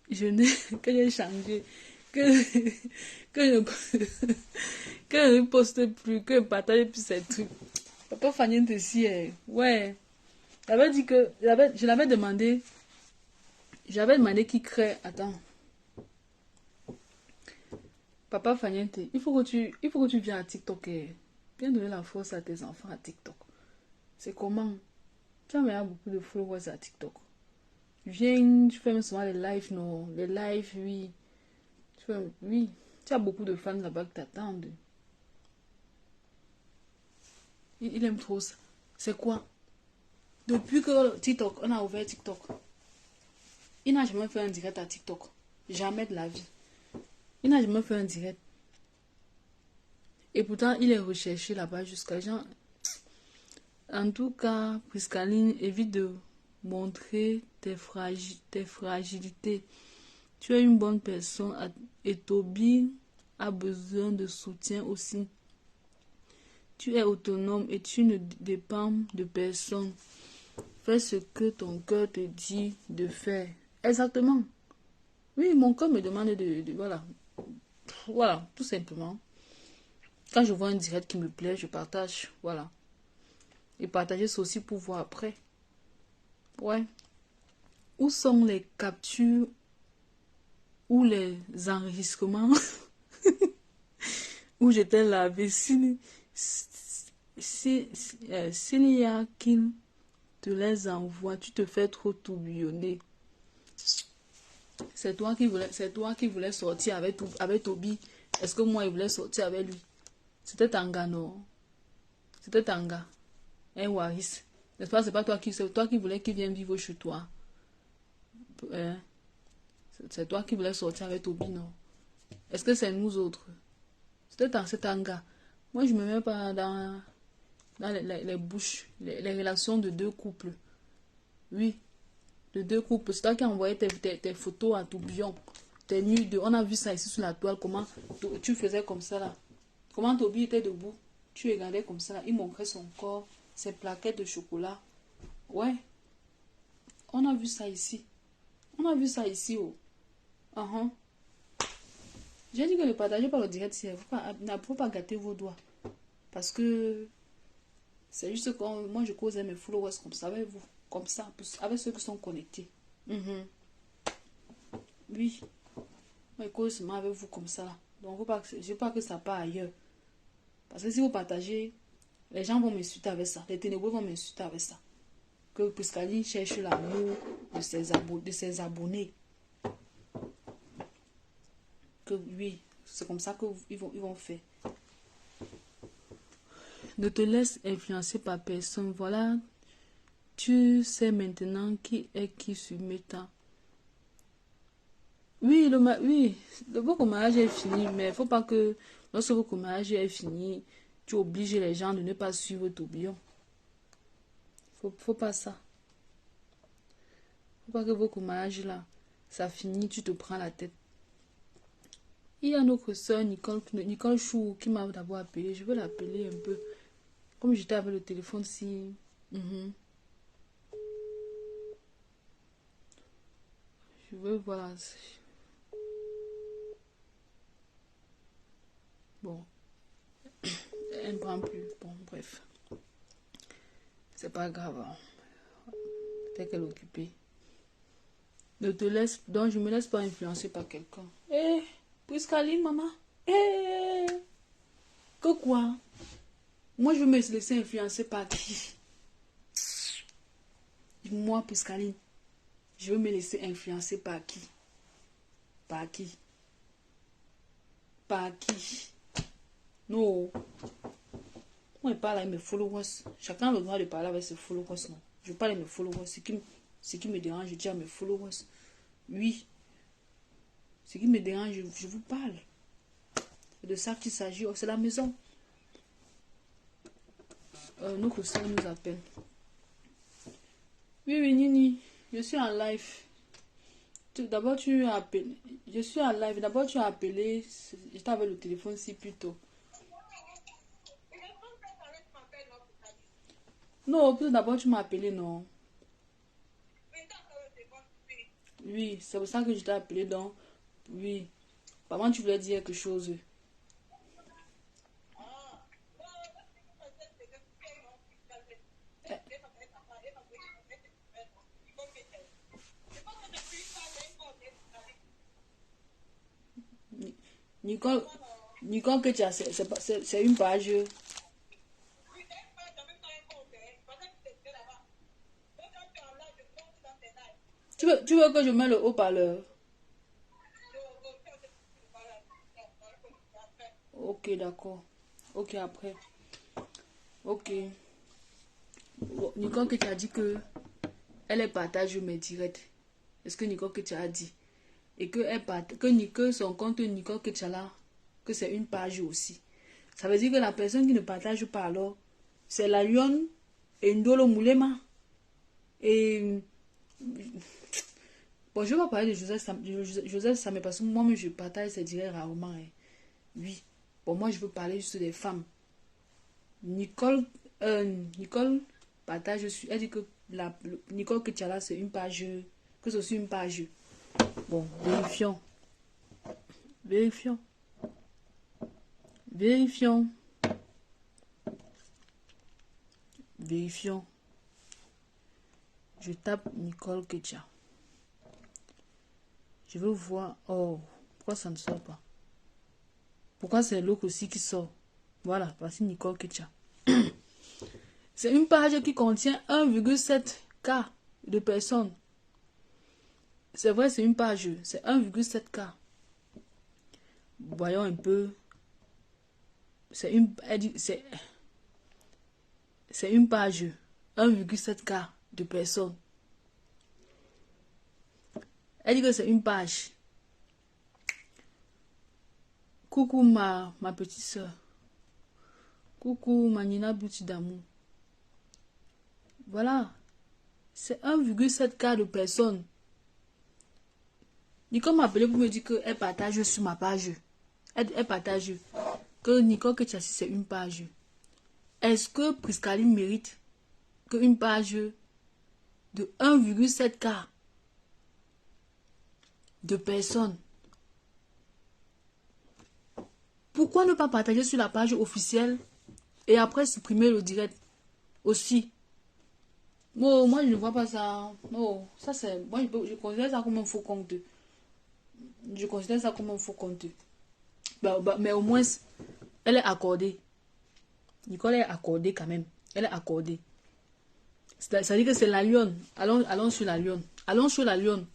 que j'ai changé. Que je ne poste plus, que je partage plus ces trucs. Papa Faniente ici, ouais. Je l'avais demandé J'avais demandé qui crée. Attends. Papa Fagnente, il faut que tu viennes à TikTok et viens donner la force à tes enfants à TikTok. C'est comment? Tu as maintenant beaucoup de followers à TikTok. Viens, tu fais même souvent les lives, non? Les lives, oui. Oui. Tu as beaucoup de fans là-bas qui t'attendent. Il aime trop ça. C'est quoi? Depuis que TikTok, on a ouvert TikTok, il n'a jamais fait un direct à TikTok. Jamais de la vie. Il n'a jamais fait un direct. Et pourtant, il est recherché là-bas jusqu'à les gens. En tout cas, Priscaline, évite de montrer tes fragilités. Tu es une bonne personne et Toby a besoin de soutien aussi. Tu es autonome et tu ne dépends de personne. Fais ce que ton cœur te dit de faire. Exactement. Oui, mon cœur me demande voilà. Voilà, tout simplement. Quand je vois un direct qui me plaît, je partage. Voilà. Et partager, c'est aussi pour voir après. Ouais. Où sont les captures ou les enregistrements où j'étais lavé s'il y a qui te les envoie, tu te fais trop tourbillonner. C'est toi qui voulais sortir avec Toby. Est-ce que moi, il voulait sortir avec lui? C'était Tanga, non? C'était Tanga. Un Waris. N'est-ce pas? C'est toi qui voulais qu'il vienne vivre chez toi. Hein? C'est toi qui voulais sortir avec Toby, non? Est-ce que c'est nous autres? C'est Tanga. Moi, je me mets pas dans les bouches, les relations de deux couples. Oui, de deux couples. C'est toi qui as envoyé tes photos à Tourbillon. Tes nudes. On a vu ça ici sur la toile. Comment tu faisais comme ça là. Comment Toby était debout. Tu regardais comme ça là. Il montrait son corps, ses plaquettes de chocolat. Ouais. On a vu ça ici. On a vu ça ici. Oh. Uh-huh. J'ai dit que ne partagez pas le direct. Il ne faut pas gâter vos doigts. Parce que c'est juste que moi je cause mes followers comme ça avec vous. Comme ça. Avec ceux qui sont connectés. Mm-hmm. Oui. Moi je cause seulement avec vous comme ça. Là. Donc je ne veux pas que ça part ailleurs. Parce que si vous partagez, les gens vont m'insulter avec ça. Les ténébreux vont m'insulter avec ça. Que Priscaline cherche l'amour de ses abonnés. Que oui, c'est comme ça qu'ils vont faire. Ne te laisse influencer par personne. Voilà, tu sais maintenant qui est qui sur Meta. Oui, le beau mariage est fini, mais il ne faut pas que lorsque votre mariage est fini, tu obliges les gens de ne pas suivre Tourbillon. Faut pas ça. Faut pas que votre mariage là, ça finit, tu te prends la tête. Il y a notre soeur Nicole Chou qui m'a d'abord appelé. Je vais l'appeler un peu. Comme j'étais avec le téléphone si. Mm-hmm. Je veux voir. Bon. Elle ne prend plus. Bon, bref. C'est pas grave. Peut-être qu'elle est occupée. Ne te laisse. Donc, je me laisse pas influencer par quelqu'un. Eh, Priscaline, maman. Eh, que quoi? Moi, je veux me laisser influencer par qui? Moi, Priscaline. Je veux me laisser influencer par qui? Par qui? Par qui? Non. Moi, je parle avec mes followers. Chacun a le droit de parler avec ses followers. Non. Je parle avec mes followers. Ce qui me dérange, je dis à mes followers. Oui. Ce qui me dérange, je vous parle. C'est de ça qu'il s'agit. Oh, c'est la maison. Notre soeur nous appelle. Oui, oui, Nini. Je suis en live. D'abord, tu as appelé. Je suis en live. D'abord, tu as appelé. J'étais avec le téléphone si plus tôt. Non, d'abord, tu m'as appelé, non. Oui, c'est pour ça que je t'ai appelé, donc. Oui. Maman, tu voulais dire quelque chose. Nicole, Nicole que tu as, c'est une page. Tu veux que je mette le haut-parleur? Ok, d'accord. Ok, après. Ok. Bon, Nicole que tu as dit que elle est partage mes directs. Est-ce que Nicole que tu as dit? Et que, que son compte Nicole que tu as là, que c'est une page aussi. Ça veut dire que la personne qui ne partage pas alors, c'est la lionne et Ndolo Moulema. Et bon, je vais pas parler de Joseph Samé parce que moi-même je partage ces directs rarement. Hein. Oui. Bon, moi je veux parler juste des femmes. Nicole partage, elle dit que Nicole que tu as là, c'est une page, que c'est aussi une page. Bon, vérifions. Vérifions. Vérifions. Vérifions. Je tape Nicole Ketia. Je veux voir. Oh, pourquoi ça ne sort pas? Pourquoi c'est l'autre aussi qui sort? Voilà, voici Nicole Ketia. C'est une page qui contient 1,7K de personnes. C'est vrai, c'est une page. C'est 1,7K. Voyons un peu. C'est une page. 1,7K de personnes. Elle dit que c'est une page. Coucou ma petite soeur. Coucou ma Nina Beauty d'amour. Voilà. C'est 1,7K de personnes. Nicole m'a appelé pour me dire qu'elle partage sur ma page. Elle partage que Nicole que tu as, c'est une page. Est-ce que Priscaline mérite qu'une page de 1,7K de personnes? Pourquoi ne pas partager sur la page officielle et après supprimer le direct aussi? Non, moi je ne vois pas ça. Non, ça c'est. Moi je considère ça comme un faux compte. Je considère ça comme un faux compte. Mais au moins, elle est accordée. Nicole est accordée quand même. Elle est accordée. Ça veut dire que c'est la lionne. Allons sur la lionne. Allons sur la lionne.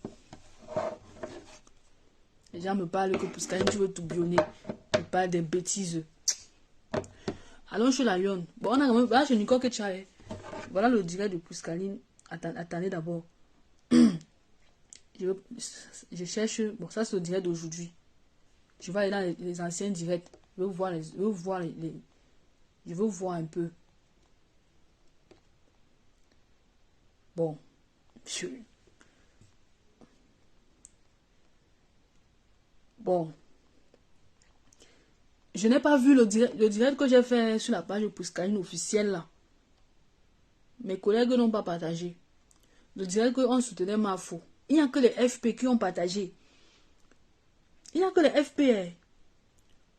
Les gens me parlent que parce que tu veux tout bionner. Ils parlent des bêtises. Allons sur la lionne. Bon, on a quand même. Voilà, chez Nicole que tu as. Voilà le direct de Priscaline. Attendez d'abord. Je cherche. Bon, ça c'est le direct d'aujourd'hui. Je vais aller dans les anciens directs. Je veux voir je veux voir un peu. Bon. Bon. Je n'ai pas vu le direct que j'ai fait sur la page de Priscaline officielle là. Mes collègues n'ont pas partagé. Le direct qu'on soutenait ma faux. Il n'y a que les FP qui ont partagé. Il n'y a que les FP.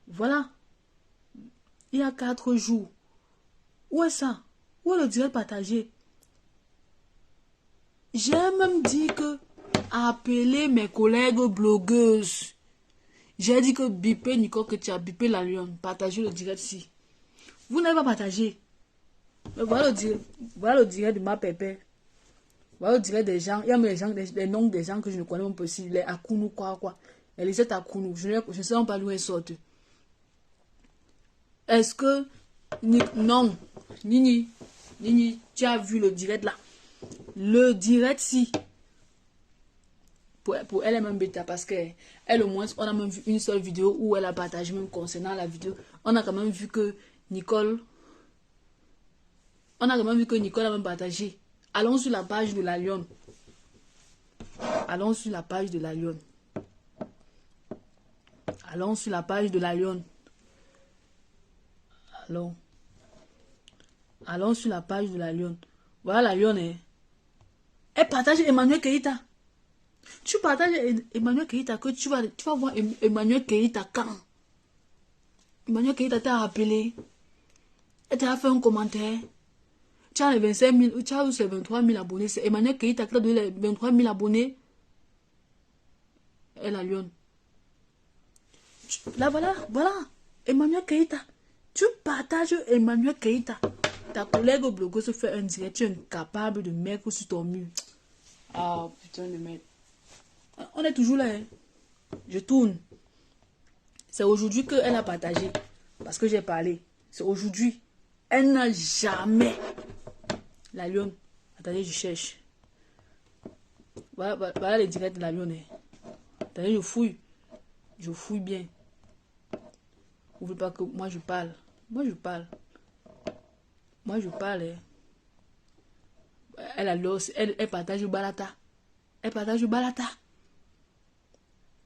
Voilà. Il y a 4 jours. Où est ça? Où est le direct partagé? J'ai même dit que appeler mes collègues blogueuses. J'ai dit que bipé Nicole que tu as bipé la lionne. Partagez le direct ici. Vous n'avez pas partagé. Mais voilà le direct de ma pépé. Voilà le direct des gens. Il y a même les noms des gens que je ne connais même pas ici. Les Akounou quoi. Les Lisette Akounou. Je ne sais même pas d'où elles sortent. Est-ce que... Non. Nini, tu as vu le direct là? Le direct si. Pour elle est même bêta parce qu'elle au moins on a même vu une seule vidéo où elle a partagé même concernant la vidéo. On a quand même vu que Nicole a même partagé. Allons sur la page de la lionne. Allons sur la page de la lionne. Allons sur la page de la lionne. Allons sur la page de la lionne. Voilà la lionne. Hein. Elle partage Emmanuel Keïta. Tu partages Emmanuel Keïta que tu vas voir Emmanuel Keïta quand? Emmanuel Keïta t'a rappelé. Elle t'a fait un commentaire. Tu as les 25 000, tu as les 23 000 abonnés. C'est Emmanuel Keïta qui t'a donné les 23 000 abonnés. Et la lionne. Là, voilà, voilà. Emmanuel Keïta. Tu partages Emmanuel Keïta. Ta collègue blogueuse fait un direct. Tu es incapable de mettre sur ton mur. Ah, putain de merde. On est toujours là. Hein. Je tourne. C'est aujourd'hui qu'elle a partagé. Parce que j'ai parlé. C'est aujourd'hui. Elle n'a jamais. La lionne. Attendez, je cherche. Voilà les directs de la lionne. Attendez, je fouille. Je fouille bien. N'oubliez pas que moi je parle. Moi je parle. Moi je parle. Hein. Elle a l'os. Elle partage le balata. Elle partage le balata.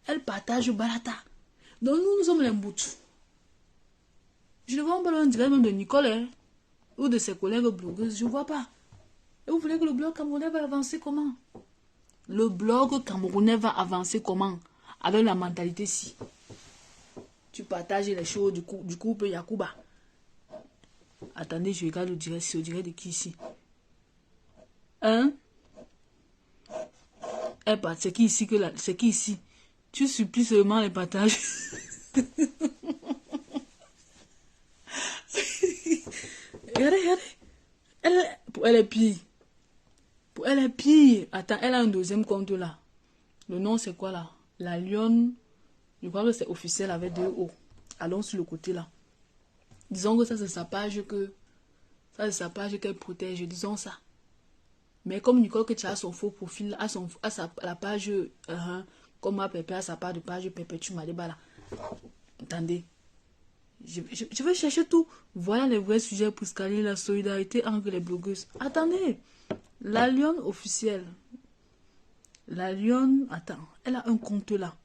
Elle partage le balata. Donc nous sommes les mbouts. Je ne vois pas le direct même de Nicole. Hein, ou de ses collègues blogueuses. Je ne vois pas. Et vous voulez que le blog camerounais va avancer comment? Le blog camerounais va avancer comment? Avec la mentalité si. Tu partages les choses du couple Yakuba. Attendez, je regarde le direct. C'est le direct de qui ici? Hein? C'est qui ici c'est qui ici? Tu supplies seulement les partages. Regardez. Elle est pire. Elle est pire. Attends, elle a un deuxième compte là. Le nom c'est quoi là? La lionne. Je crois que c'est officiel avec 2 O. Allons sur le côté là. Disons que ça c'est sa page que. Ça c'est sa page qu'elle protège. Disons ça. Mais comme Nicole que tu as son faux profil, la page comme ma Pépé à sa page de page Pépé, tu m'as dit bah là. Attendez. Je vais chercher tout. Voilà les vrais sujets pour scaler la solidarité entre les blogueuses. Attendez. La lionne officielle. La lionne. Attends. Elle a un compte là.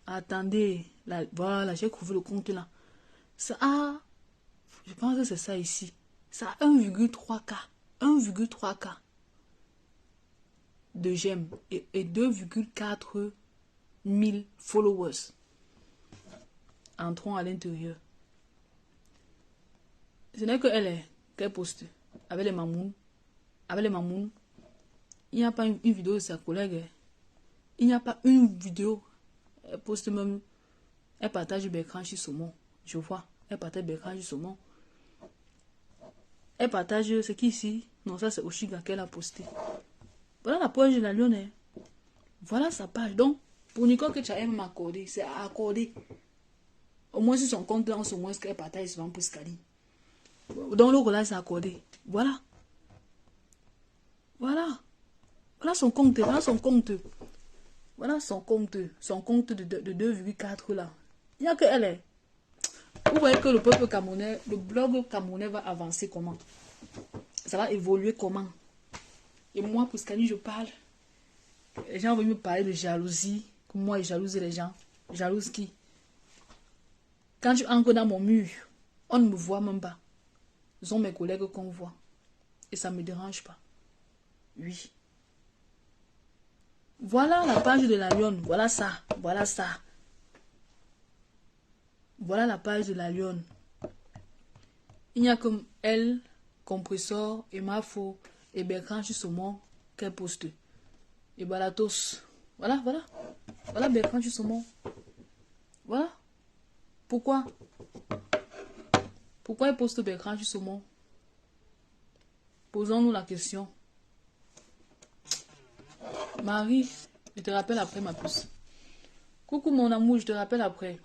Attendez. Voilà, j'ai trouvé le compte là. Ça a. Je pense que c'est ça ici. Ça a 1,3K. 1,3K de j'aime et 2,4 000 followers. Entrons à l'intérieur. Ce n'est que elle qu'elle poste avec les mamouns. Avec les mamouns. Il n'y a pas une vidéo de sa collègue. Il n'y a pas une vidéo. Elle poste même. Elle partage Bertrand chez Saumon. Je vois. Elle partage Bertrand chez Saumon. Elle partage ce qui ici. Non, ça c'est Oshiga qu'elle a posté. Voilà la page de la lionne. Voilà sa page. Donc, pour Nicole que tu as même accordé, c'est à accorder. Au moins sur son compte là, au moins qu'elle partage souvent pour Scali. Donc le là c'est accordé. Voilà. Voilà. Voilà son compte. Voilà son compte. Voilà son compte. Son compte de 2,4 là. Il n'y a que elle est. Vous voyez que le peuple camerounais, le blog camerounais va avancer comment? Ça va évoluer comment? Et moi, pour Scali, je parle. Les gens veulent me parler de jalousie. Que moi, je jalouse les gens. Jalouse qui? Quand tu entres dans mon mur, on ne me voit même pas. Ce sont mes collègues qu'on voit. Et ça ne me dérange pas. Oui. Voilà la page de la lionne. Voilà ça. Voilà ça. Voilà la page de la lionne. Il n'y a que elle, Compressor, et Mafo, et Bertrand Saumon qu'elle poste. Et Balatos. Voilà, voilà. Voilà Bertrand Saumon. Voilà. Pourquoi? Pourquoi elle poste Bertrand Saumon? Posons-nous la question. Marie, je te rappelle après ma puce. Coucou mon amour, je te rappelle après.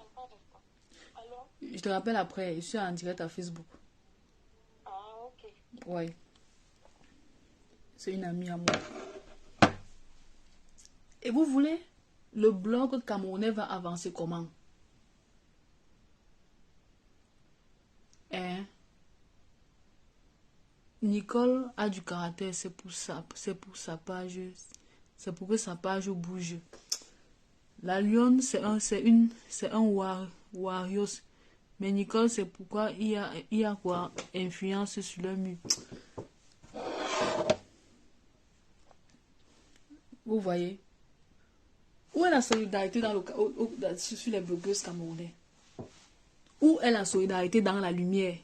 Je te rappelle après, je suis en direct à Facebook. Ah, ok. Ouais. C'est une amie à moi. Et vous voulez, le blog camerounais va avancer comment? Hein? Nicole a du caractère, c'est pour sa page. C'est pour que sa page bouge. La lionne, c'est un warrior. Mais Nicole, c'est pourquoi il y a quoi? Influence sur le mur. Vous voyez? Où est la solidarité sur les blogueuses camerounais? Où est la solidarité dans la lumière?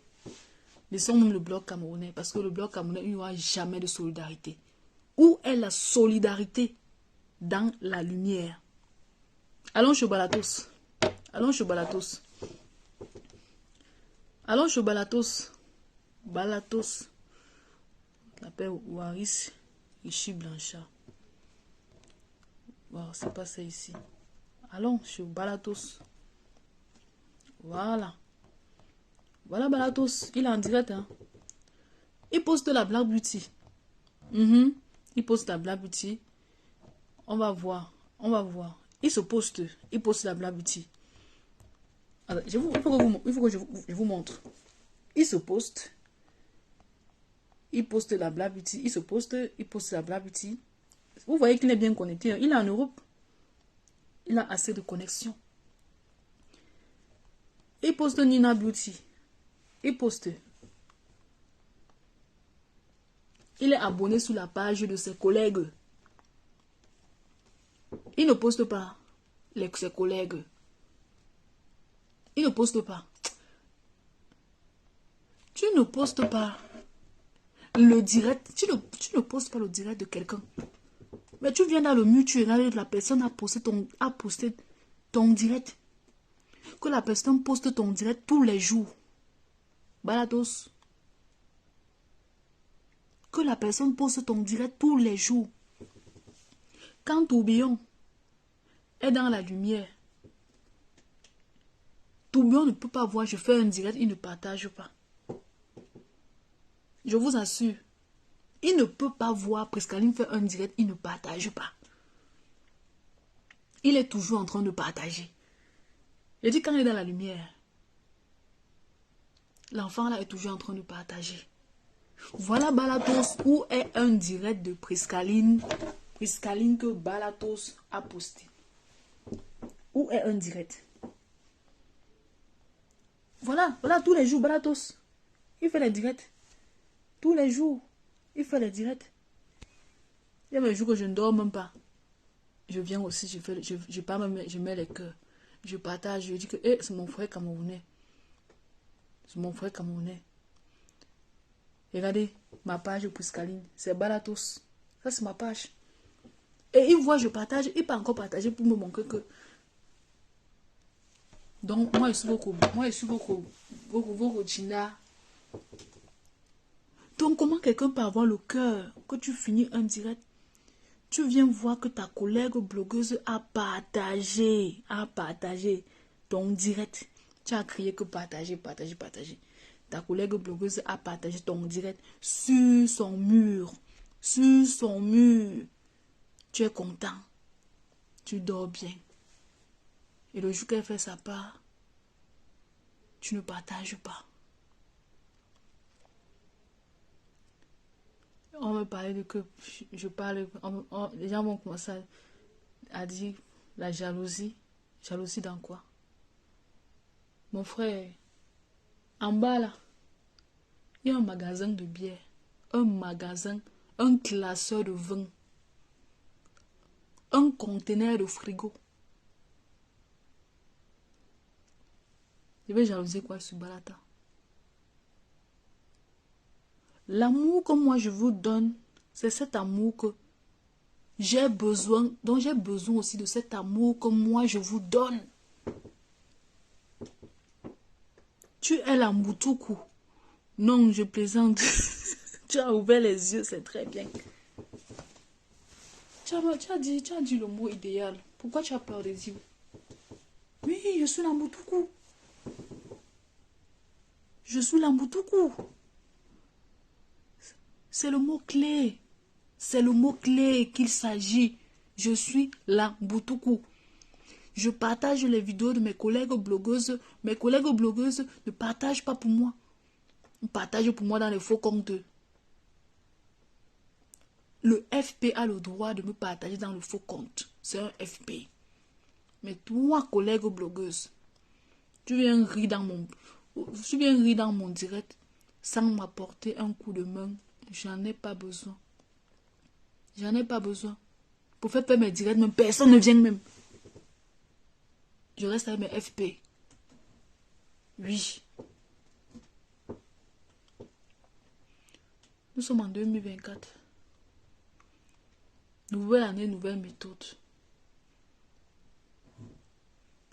Laissons même le blog camerounais. Parce que le blog camerounais, il n'y aura jamais de solidarité. Où est la solidarité dans la lumière? Allons chez Balatos. Allons chez Balatos. Allons chez Balatos. Balatos. On l'appelle Waris Ishi Blanchard. Bon, c'est pas ça ici. Allons chez Balatos. Voilà. Voilà Balatos. Il est en direct. Hein. Il poste la Black Beauty. Il poste la Black Beauty. On va voir. On va voir. Il se poste. Il poste la Black Beauty. Alors, il faut que je vous montre. Il se poste. Il poste la Black Beauty. Il se poste. Il poste la Black Beauty. Vous voyez qu'il est bien connecté. Il est en Europe. Il a assez de connexion. Il poste Nina Beauty. Il poste. Il est abonné sur la page de ses collègues. Il ne poste pas ses collègues. Il ne poste pas. Tu ne postes pas le direct. Tu ne postes pas le direct de quelqu'un. Mais tu viens dans le mur, tu regardes la personne a posté ton direct. Que la personne poste ton direct tous les jours. Balatos. Que la personne poste ton direct tous les jours. Quand Tourbillon est dans la lumière, Tourbillon ne peut pas voir, je fais un direct, il ne partage pas. Je vous assure, il ne peut pas voir, Priscaline fait un direct, il ne partage pas. Il est toujours en train de partager. Je dis quand il est dans la lumière, l'enfant là est toujours en train de partager. Voilà Balatos où est un direct de Priscaline. Priscaline que Balatos a posté. Où est un direct? Voilà tous les jours Balatos. Il fait les directs. Tous les jours, il fait les directs. Il y a des jours que je ne dors même pas. Je viens aussi, je mets les cœurs. Je partage, je dis que c'est mon frère camerounais. C'est mon frère camerounais. Regardez, ma page Priscaline, c'est Balatos. Ça, c'est ma page. Et il voit, je partage, il peut encore partager pour me montrer que. Donc, moi, je suis beaucoup Gina. Donc, comment quelqu'un peut avoir le cœur que tu finis un direct? Tu viens voir que ta collègue blogueuse a partagé ton direct. Tu as crié que partager. Ta collègue blogueuse a partagé ton direct sur son mur. Sur son mur. Tu es content. Tu dors bien. Et le jour qu'elle fait sa part, tu ne partages pas. On me parlait de que je parle, les gens vont commencer à dire la jalousie. Jalousie dans quoi? Mon frère, en bas là, il y a un magasin de bière, un classeur de vin, un conteneur de frigo. Je vais jalouser quoi sur Balata? L'amour que moi je vous donne, c'est cet amour que j'ai besoin, dont j'ai besoin aussi de cet amour que moi je vous donne. Tu es la Moutoukou. Non, je plaisante. Tu as ouvert les yeux, c'est très bien. Tu as dit le mot idéal. Pourquoi tu as peur des yeux? Oui, je suis la Moutoukou. Je suis la Moutoukou. C'est le mot-clé. C'est le mot-clé qu'il s'agit. Je suis la Moutoukou. Je partage les vidéos de mes collègues blogueuses. Mes collègues blogueuses ne partagent pas pour moi. Ils partagent pour moi dans les faux comptes. Le FP a le droit de me partager dans le faux compte. C'est un FP. Mais toi, collègue blogueuse, tu viens rire dans mon direct sans m'apporter un coup de main. J'en ai pas besoin. J'en ai pas besoin. Pour faire mes directs, même personne ne vient même. Je reste avec mes FP. Oui. Nous sommes en 2024. Nouvelle année, nouvelle méthode.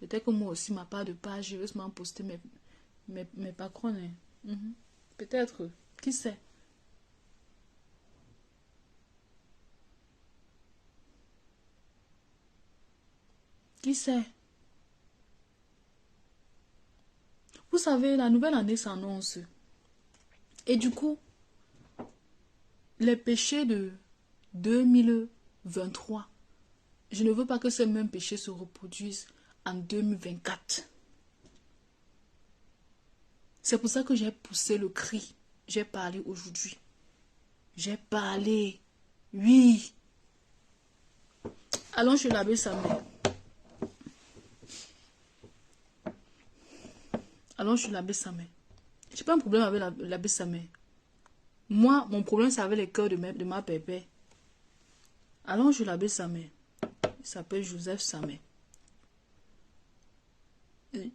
Peut-être que moi aussi, ma part de page, je vais seulement poster mes patrons. Hein. Peut-être. Qui sait? Qui sait? Vous savez, la nouvelle année s'annonce. Et du coup, les péchés de 2023, je ne veux pas que ces mêmes péchés se reproduisent en 2024. C'est pour ça que j'ai poussé le cri. J'ai parlé aujourd'hui. J'ai parlé. Oui. Allons chez l'abbé Samuel. Allons chez l'abbé Samuel. J'ai pas un problème avec l'abbé Samuel. Moi, mon problème, c'est avec les cœurs de ma pépé. Allons chez l'abbé Samuel. Il s'appelle Joseph Samuel.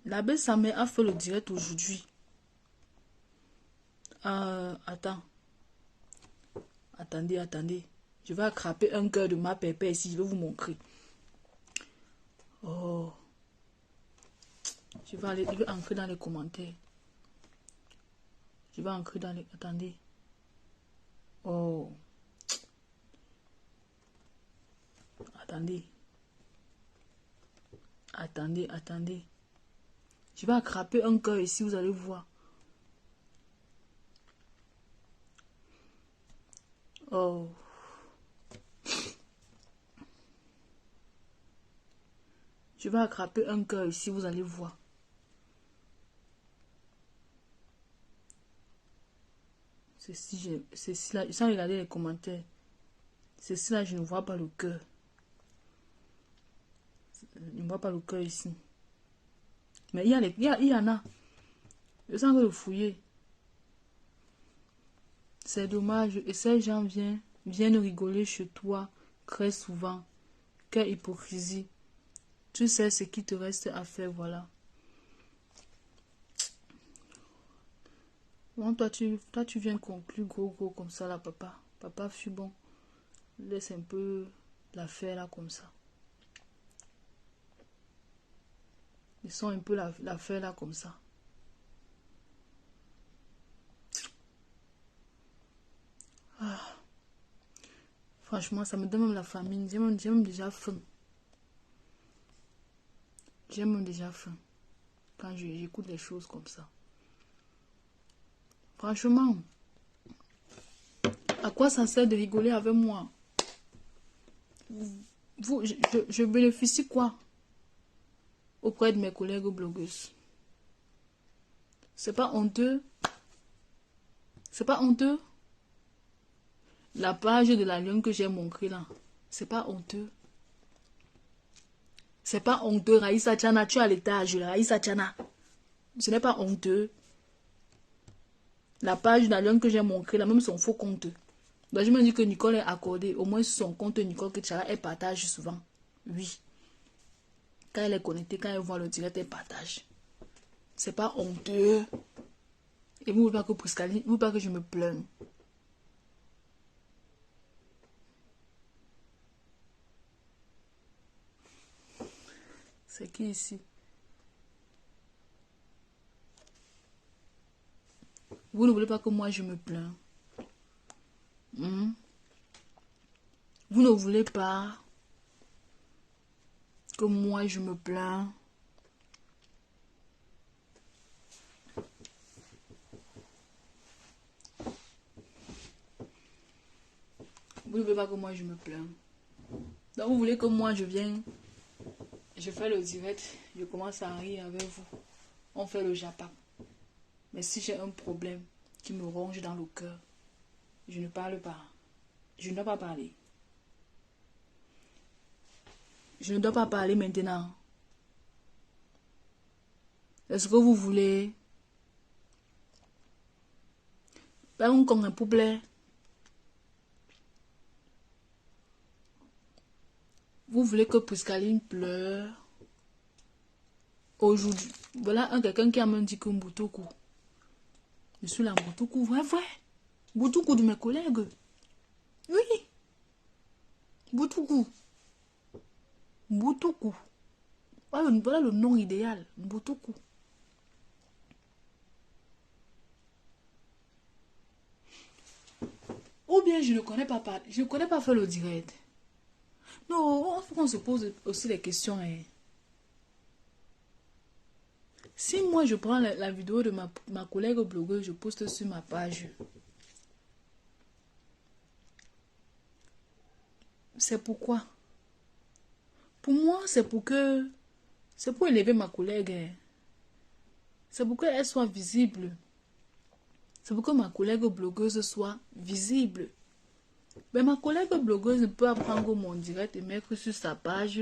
L'abbé Samuel a fait le direct aujourd'hui. Attends. Attendez. Je vais attraper un cœur de ma pépé ici. Je vais vous montrer. Oh. Je vais entrer dans les commentaires. Je vais entrer dans les... Attendez. Oh. Attendez. Je vais attraper un cœur ici, vous allez voir. Oh. Je vais attraper un cœur ici, vous allez voir. C'est là, sans regarder les commentaires. C'est là, je ne vois pas le cœur. Je ne vois pas le cœur ici. Mais il y en a. Je sens que le fouiller. C'est dommage. Et ces gens viennent rigoler chez toi très souvent. Quelle hypocrisie. Tu sais ce qui te reste à faire, voilà. Bon, toi, tu viens conclure gros comme ça, là, papa. Papa fut bon. Laisse un peu l'affaire, là, comme ça. Ils sont un peu l'affaire, là, comme ça. Ah. Franchement, ça me donne même la famine. J'ai même déjà faim. J'ai même déjà faim. Quand j'écoute les choses comme ça. Franchement, à quoi ça sert de rigoler avec moi? Je bénéficie quoi auprès de mes collègues blogueuses? C'est pas honteux? C'est pas honteux? La page de la lionne que j'ai montrée là, c'est pas honteux? C'est pas honteux, Raïssa Tchana, tu es à l'étage, Raïssa Tchana. Ce n'est pas honteux. La page de la lionne que j'ai montrée là, même son faux compte. Donc je me dis que Nicole est accordée. Au moins son compte Nicole Tchala, elle partage souvent. Oui. Quand elle est connectée, quand elle voit le direct, elle partage. C'est pas honteux. Et vous ne voulez pas que Priscaline, vous ne voulez pas que je me plaigne. C'est qui ici? Vous ne voulez pas que moi je me plaigne. Vous ne voulez pas que moi je me plains. Vous ne voulez pas que moi je me plaigne. Donc vous voulez que moi je vienne, je fais le direct, je commence à rire avec vous. On fait le japap. Mais si j'ai un problème qui me ronge dans le cœur, je ne parle pas. Je ne dois pas parler. Je ne dois pas parler maintenant. Est-ce que vous voulez? Ben, on connaît pour plaire. Vous voulez que Priscaline pleure? Aujourd'hui, voilà quelqu'un qui a même dit que Mboutoku. Je suis la Mboutoku, vrai. Mboutoku de mes collègues. Oui. Mboutoku. Voilà le nom idéal. Mbutuku. Ou bien je ne connais pas parler. Je ne connais pas faire le direct. Non, il faut qu'on se pose aussi les questions. Hein. Si moi je prends la vidéo de ma collègue blogueuse, je poste sur ma page. C'est pourquoi? Pour moi, c'est pour élever ma collègue. Hein. C'est pour qu'elle soit visible. C'est pour que ma collègue blogueuse soit visible. Mais ma collègue blogueuse peut prendre mon direct et mettre sur sa page.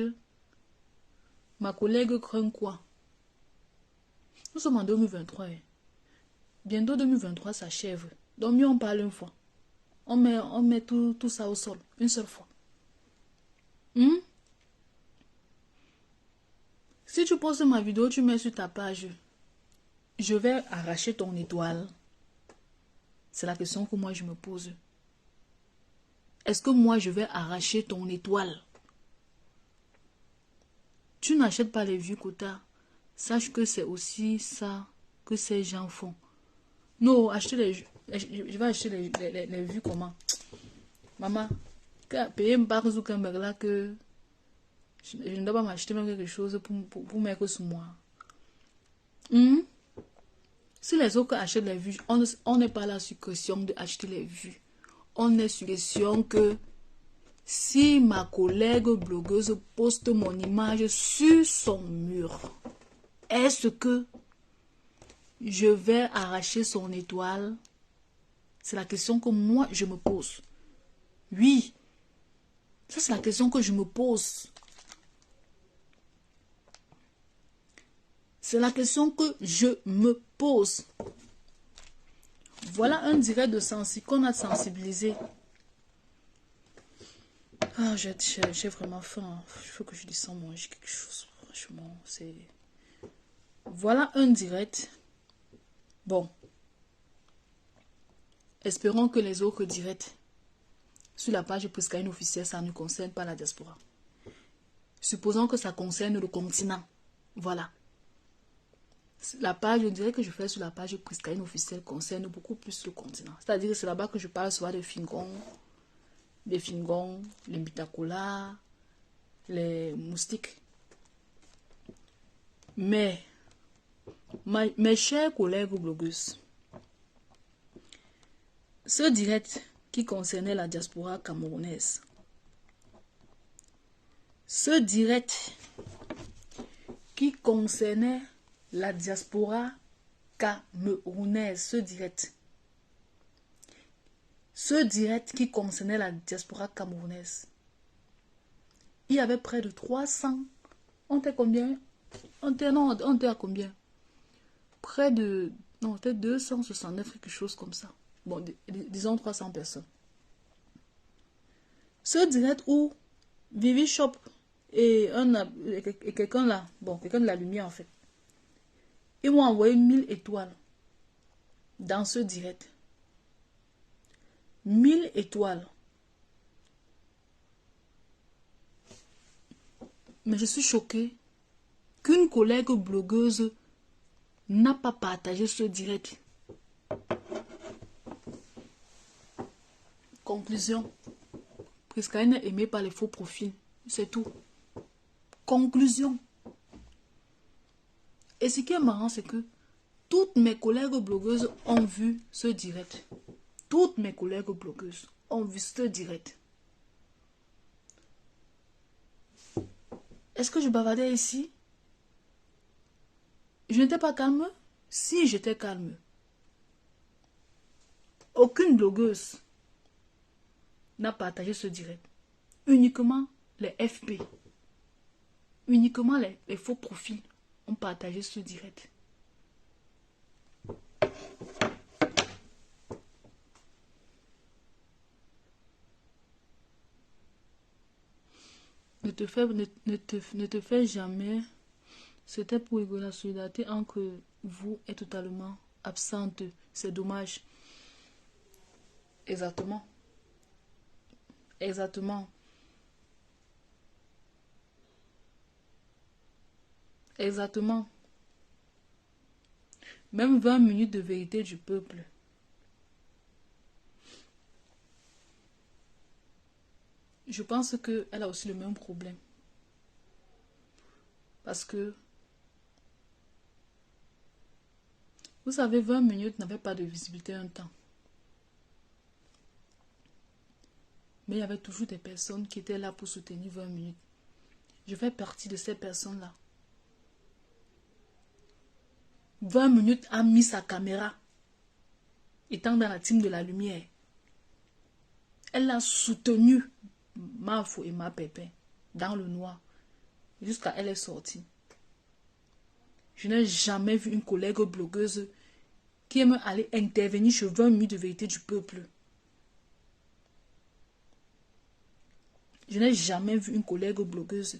Ma collègue craint quoi? Nous sommes en 2023. Hein. Bientôt 2023 s'achève. Donc mieux on parle une fois. On met tout ça au sol. Une seule fois. Si tu postes ma vidéo, tu mets sur ta page. Je vais arracher ton étoile. C'est la question que moi je me pose. Est-ce que moi je vais arracher ton étoile? Tu n'achètes pas les vues quotas. Sache que c'est aussi ça que ces gens font. Non, je vais acheter les vues comment? Maman, payer un par Zuckerberg là que je ne dois pas m'acheter même quelque chose pour mettre sur moi. Si les autres achètent les vues, on n'est pas là sur question d'acheter les vues. On est sur question que si ma collègue blogueuse poste mon image sur son mur, est-ce que je vais arracher son étoile? C'est la question que moi je me pose. Oui, ça c'est la question que je me pose. C'est la question que je me pose. Voilà un direct de qu'on a sensibilisé. Ah, j'ai vraiment faim. Il faut que je descende manger quelque chose. Franchement, c'est... Voilà un direct. Bon. Espérons que les autres directs sur la page Priscaline officielle, ça ne concerne pas la diaspora. Supposons que ça concerne le continent. Voilà. La page, je dirais que je fais sur la page Priscaline officielle concerne beaucoup plus le continent. C'est-à-dire que c'est là-bas que je parle soit des fingons, les bitacolas, les moustiques. Mais, mes chers collègues blogueuses, ce direct qui concernait la diaspora camerounaise, ce direct qui concernait la diaspora camerounaise, ce direct qui concernait la diaspora camerounaise, il y avait près de 300. On était combien? On était à combien? Près de... Non, on était 269, quelque chose comme ça. Bon, disons 300 personnes. Ce direct où Vivi Shop et quelqu'un là, bon, quelqu'un de la lumière en fait, ils m'ont envoyé 1000 étoiles dans ce direct. 1000 étoiles. Mais je suis choquée qu'une collègue blogueuse n'a pas partagé ce direct. Conclusion. Priscaline est aimée par les faux profils. C'est tout. Conclusion. Et ce qui est marrant, c'est que toutes mes collègues blogueuses ont vu ce direct. Toutes mes collègues blogueuses ont vu ce direct. Est-ce que je bavardais ici? Je n'étais pas calme? Si, j'étais calme. Aucune blogueuse n'a partagé ce direct. Uniquement les FP. Uniquement les faux profils ont partagé ce direct. Ne te fais jamais. C'était pour rigoler. La solidarité entre vous est totalement absente. C'est dommage. Exactement. Exactement. Exactement. Même 20 minutes de vérité du peuple. Je pense qu'elle a aussi le même problème. Parce que, vous savez, 20 minutes n'avait pas de visibilité un temps. Mais il y avait toujours des personnes qui étaient là pour soutenir 20 minutes. Je fais partie de ces personnes-là. 20 minutes a mis sa caméra, étant dans la team de la lumière. Elle a soutenu Mafo et ma Pépin dans le noir jusqu'à elle est sortie. Je n'ai jamais vu une collègue blogueuse qui aime aller intervenir sur 20 minutes de vérité du peuple. Je n'ai jamais vu une collègue blogueuse,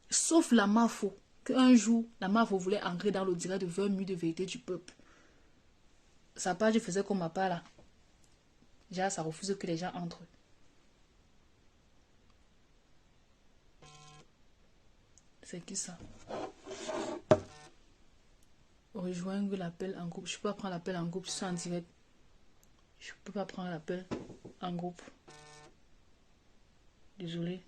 sauf la Mafo, qu'un jour, la Mafo voulait entrer dans le direct de 20 minutes de vérité du peuple. Sa page faisait comme ma part là. Déjà, ça refuse que les gens entrent. C'est qui ça? Rejoindre l'appel en groupe. Je ne peux pas prendre l'appel en groupe, je suis en direct. Je ne peux pas prendre l'appel en groupe. Désolé.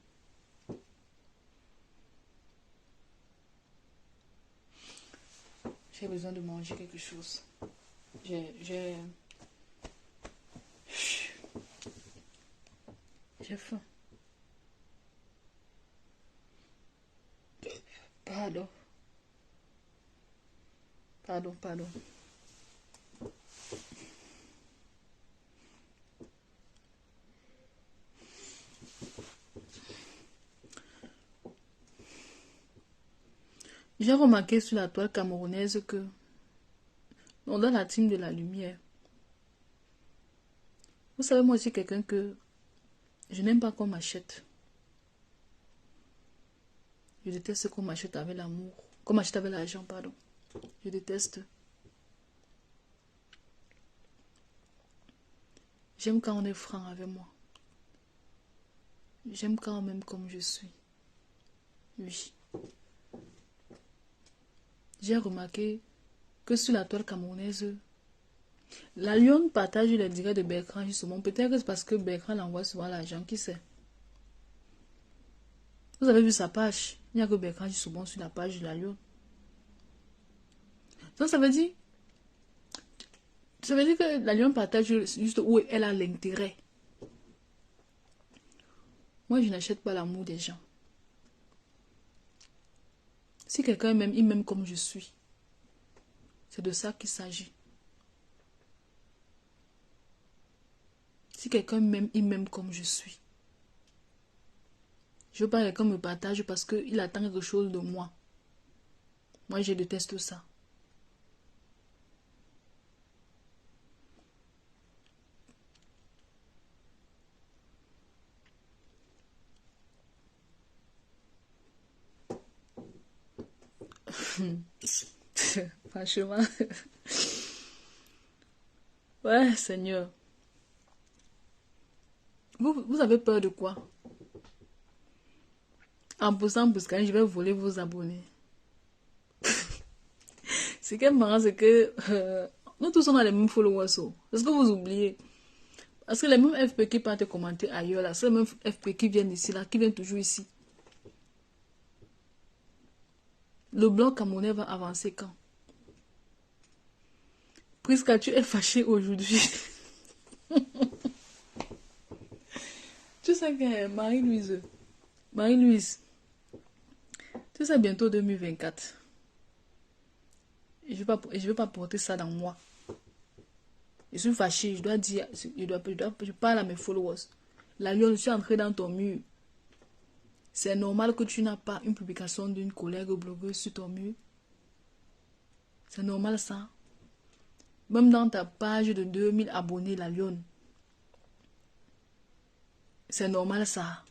J'ai besoin de manger quelque chose. J'ai faim. Pardon. Pardon. J'ai remarqué sur la toile camerounaise que on dans la team de la lumière. Vous savez, moi, je suis quelqu'un que je n'aime pas qu'on m'achète. Je déteste qu'on m'achète avec l'amour. Qu'on m'achète avec l'argent, pardon. Je déteste. J'aime quand on est franc avec moi. J'aime quand on m'aime comme je suis. Oui. J'ai remarqué que sur la toile camerounaise, la Lyon partage les directs de Bertrand justement. Peut-être que c'est parce que Bertrand l'envoie souvent l'argent, qui sait. Vous avez vu sa page. Il n'y a que Bertrand souvent sur la page de la Lyon. Donc ça veut dire que la Lyon partage juste où elle a l'intérêt. Moi, je n'achète pas l'amour des gens. Si quelqu'un m'aime, il m'aime comme je suis. C'est de ça qu'il s'agit. Si quelqu'un m'aime, il m'aime comme je suis. Je veux pas que quelqu'un me partage parce qu'il attend quelque chose de moi. Moi, je déteste ça. Franchement. Ouais, Seigneur. Vous avez peur de quoi? En poussant Bouscane, je vais voler vos abonnés. Ce qui est marrant, c'est que nous tous on a les mêmes followers. C'est ce que vous oubliez. Parce que les mêmes FP qui partent commenter ailleurs, là, c'est les mêmes FP qui viennent ici, là, qui viennent toujours ici. Le bloc camerounais va avancer quand? Puisque tu es fâché aujourd'hui. Tu sais que Marie-Louise, tu sais bientôt 2024. Je ne vais pas porter ça dans moi. Je suis fâché, je dois dire, je parle à mes followers. La lionne, je suis entrée dans ton mur. C'est normal que tu n'as pas une publication d'une collègue blogueuse sur ton mur. C'est normal ça. Même dans ta page de 2000 abonnés, la lionne. C'est normal ça.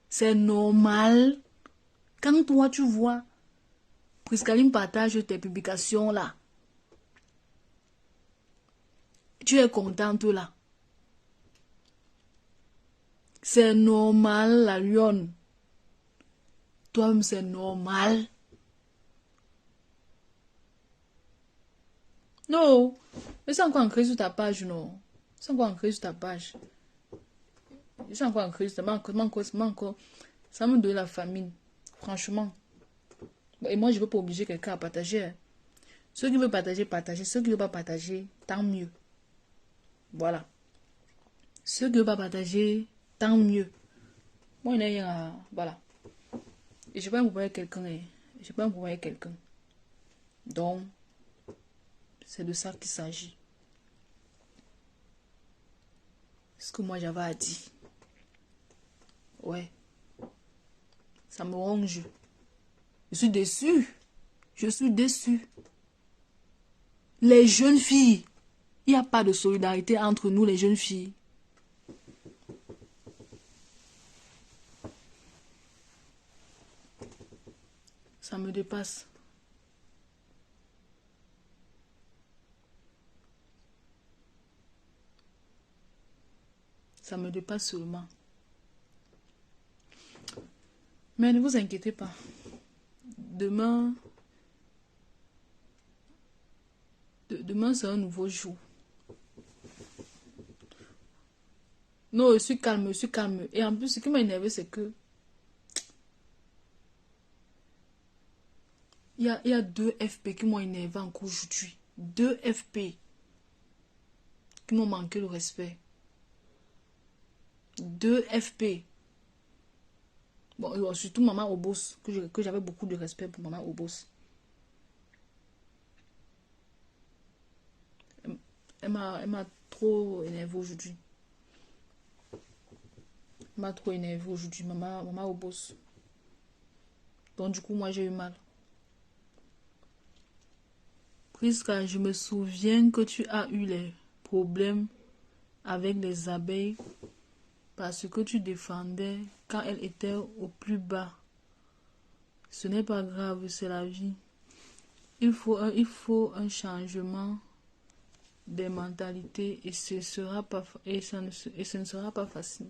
C'est normal. Quand toi tu vois Priscaline partage tes publications là. Tu es contente là. C'est normal la lionne. toi-même, c'est normal. Non, mais c'est encore ancré sur ta page, non. C'est encore ancré sur ta page. C'est encore ancré sur ta page. Ça me donne la famine. Franchement. Et moi, je ne veux pas obliger quelqu'un à partager. Hein. Ceux qui veulent partager, partagez. Ceux qui ne veulent pas partager, tant mieux. Voilà. Ceux qui ne veulent pas partager, tant mieux. Moi, il n'y a rien à... Voilà. Et je ne vais pas m'envoyer quelqu'un. Hein. Je ne vais pas m'envoyer quelqu'un. Donc, c'est de ça qu'il s'agit. Ce que moi, j'avais à dire. Ouais. Ça me ronge. Je suis déçue. Je suis déçue. Les jeunes filles. Il n'y a pas de solidarité entre nous, les jeunes filles. Ça me dépasse. Ça me dépasse seulement. Mais ne vous inquiétez pas. Demain, demain c'est un nouveau jour. Non, je suis calme, je suis calme. Et en plus, ce qui m'a énervé, c'est que il y a 2 FP qui m'ont énervé encore aujourd'hui. 2 FP qui m'ont manqué le respect. 2 FP. Bon, surtout Maman Obos, que j'avais beaucoup de respect pour Maman Obos. Elle m'a trop énervé aujourd'hui. Elle m'a trop énervé aujourd'hui, Maman Obos. Donc du coup, moi j'ai eu mal. Prisca, je me souviens que tu as eu les problèmes avec les abeilles parce que tu défendais quand elles étaient au plus bas. Ce n'est pas grave, c'est la vie. Il faut un changement des mentalités et ce ne sera pas facile.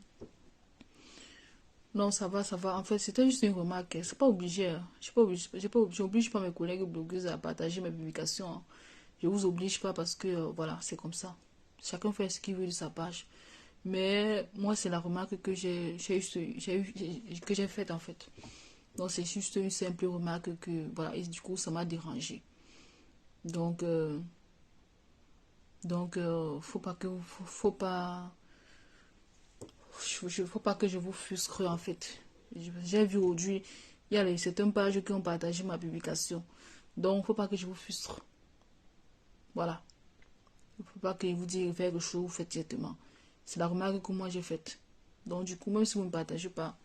Non, ça va, ça va. En fait, c'était juste une remarque. C'est pas obligé. Hein. J'oblige pas mes collègues blogueuses à partager mes publications. Hein. Je vous oblige pas parce que, voilà, c'est comme ça. Chacun fait ce qu'il veut de sa page. Mais moi, c'est la remarque que j'ai faite, en fait. Donc, c'est juste une simple remarque que, voilà, et du coup, ça m'a dérangé. Donc, faut pas que faut pas faut pas que je vous frustre en fait. J'ai vu aujourd'hui il y a certaines pages qui ont partagé ma publication, donc faut pas que je vous frustre. Voilà, faut pas que vous dites quelque chose, vous faites directement. C'est la remarque que moi j'ai faite. Donc du coup, même si vous ne partagez pas,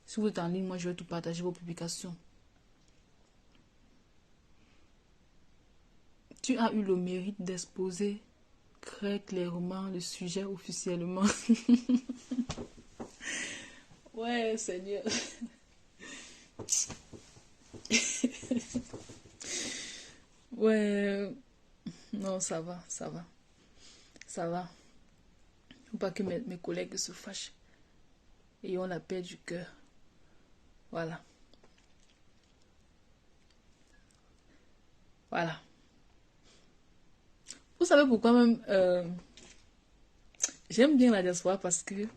si vous êtes en ligne, moi je vais tout partager vos publications. Tu as eu le mérite d'exposer très clairement le sujet officiellement. Ouais, Seigneur. Ouais, non, ça va, ça va, ça va. Faut pas que mes collègues se fâchent et ont la paix du cœur. Voilà, voilà. Vous savez pourquoi même j'aime bien la diaspora parce que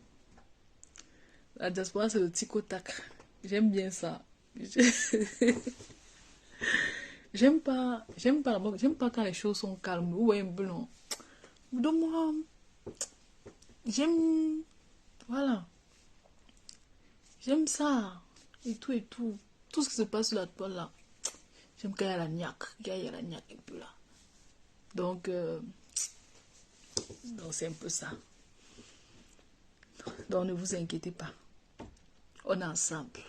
la diaspora c'est le tic au tac. J'aime bien ça. J'aime pas quand les choses sont calmes. Vous voyez un peu non. Donc moi, j'aime, voilà, j'aime ça et tout et tout. Tout ce qui se passe sur la toile là. J'aime quand il y a la niaque, un peu là. Donc, donc c'est un peu ça. Donc ne vous inquiétez pas. On est ensemble.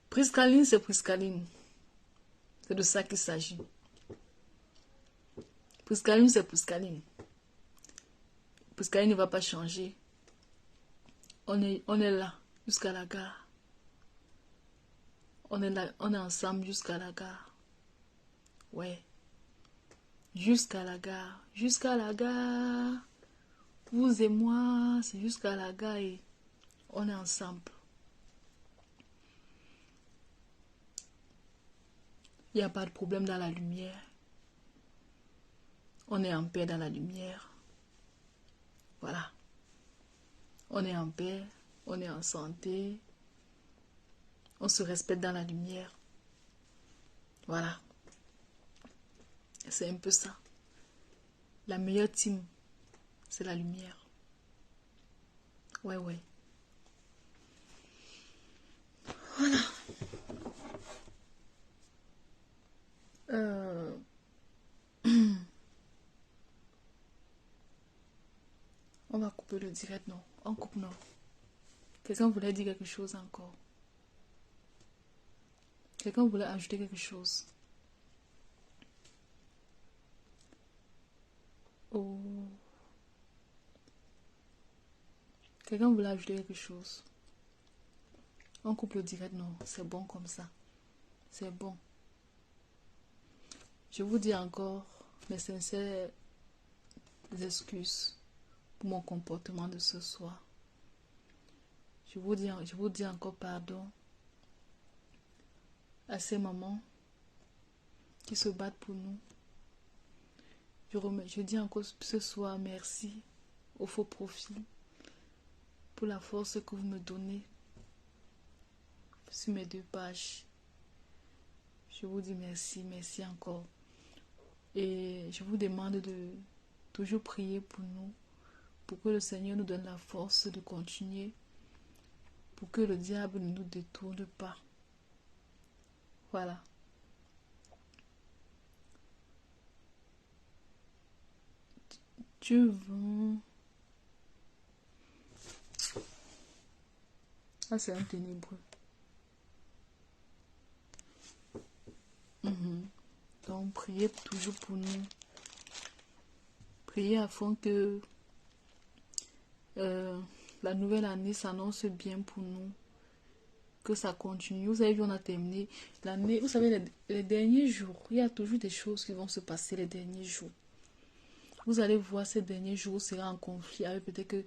Priscaline, c'est Priscaline. C'est de ça qu'il s'agit. Priscaline, c'est Priscaline. Priscaline ne va pas changer. On est là jusqu'à la gare. On est là, on est ensemble jusqu'à la gare. Ouais. Jusqu'à la gare. Jusqu'à la gare. Vous et moi, c'est jusqu'à la gare et on est ensemble. Il n'y a pas de problème dans la lumière. On est en paix dans la lumière. Voilà. On est en paix, on est en santé. On se respecte dans la lumière. Voilà. C'est un peu ça. La meilleure team, c'est la lumière. Ouais, ouais. Voilà. On va couper le direct, non? On coupe, non? Quelqu'un voulait dire quelque chose encore? Quelqu'un voulait ajouter quelque chose? Oh. Quelqu'un voulait ajouter quelque chose? On coupe le direct, non? C'est bon comme ça. C'est bon. Je vous dis encore mes sincères excuses pour mon comportement de ce soir. Je vous dis encore pardon à ces mamans qui se battent pour nous. Je dis encore ce soir merci au faux profil pour la force que vous me donnez sur mes 2 pages. Je vous dis merci, merci encore. Et je vous demande de toujours prier pour nous, pour que le Seigneur nous donne la force de continuer, pour que le diable ne nous détourne pas. Voilà. Dieu veut... Ah, c'est un ténébreux. Donc, priez toujours pour nous. Priez afin que la nouvelle année s'annonce bien pour nous. Que ça continue. Vous avez vu, on a terminé l'année. Vous savez, les derniers jours, il y a toujours des choses qui vont se passer les derniers jours. Vous allez voir, ces derniers jours, sera en conflit avec peut-être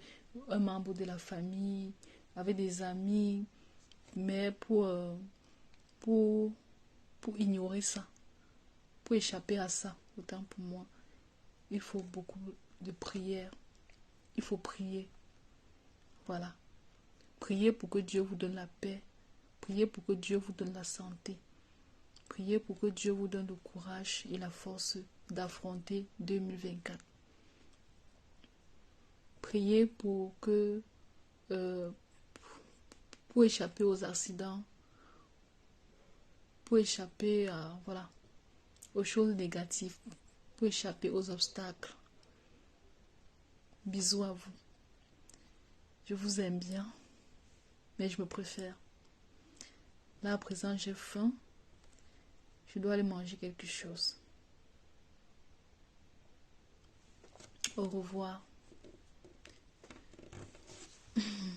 un membre de la famille, avec des amis. Mais pour ignorer ça, pour échapper à ça, autant pour moi, il faut beaucoup de prières. Il faut prier. Voilà. Priez pour que Dieu vous donne la paix. Priez pour que Dieu vous donne la santé. Priez pour que Dieu vous donne le courage et la force d'affronter 2024. Priez pour que pour échapper aux accidents, pour échapper à, voilà, aux choses négatives, pour échapper aux obstacles. Bisous à vous. Je vous aime bien, mais je me préfère. Là, à présent, j'ai faim. Je dois aller manger quelque chose. Au revoir.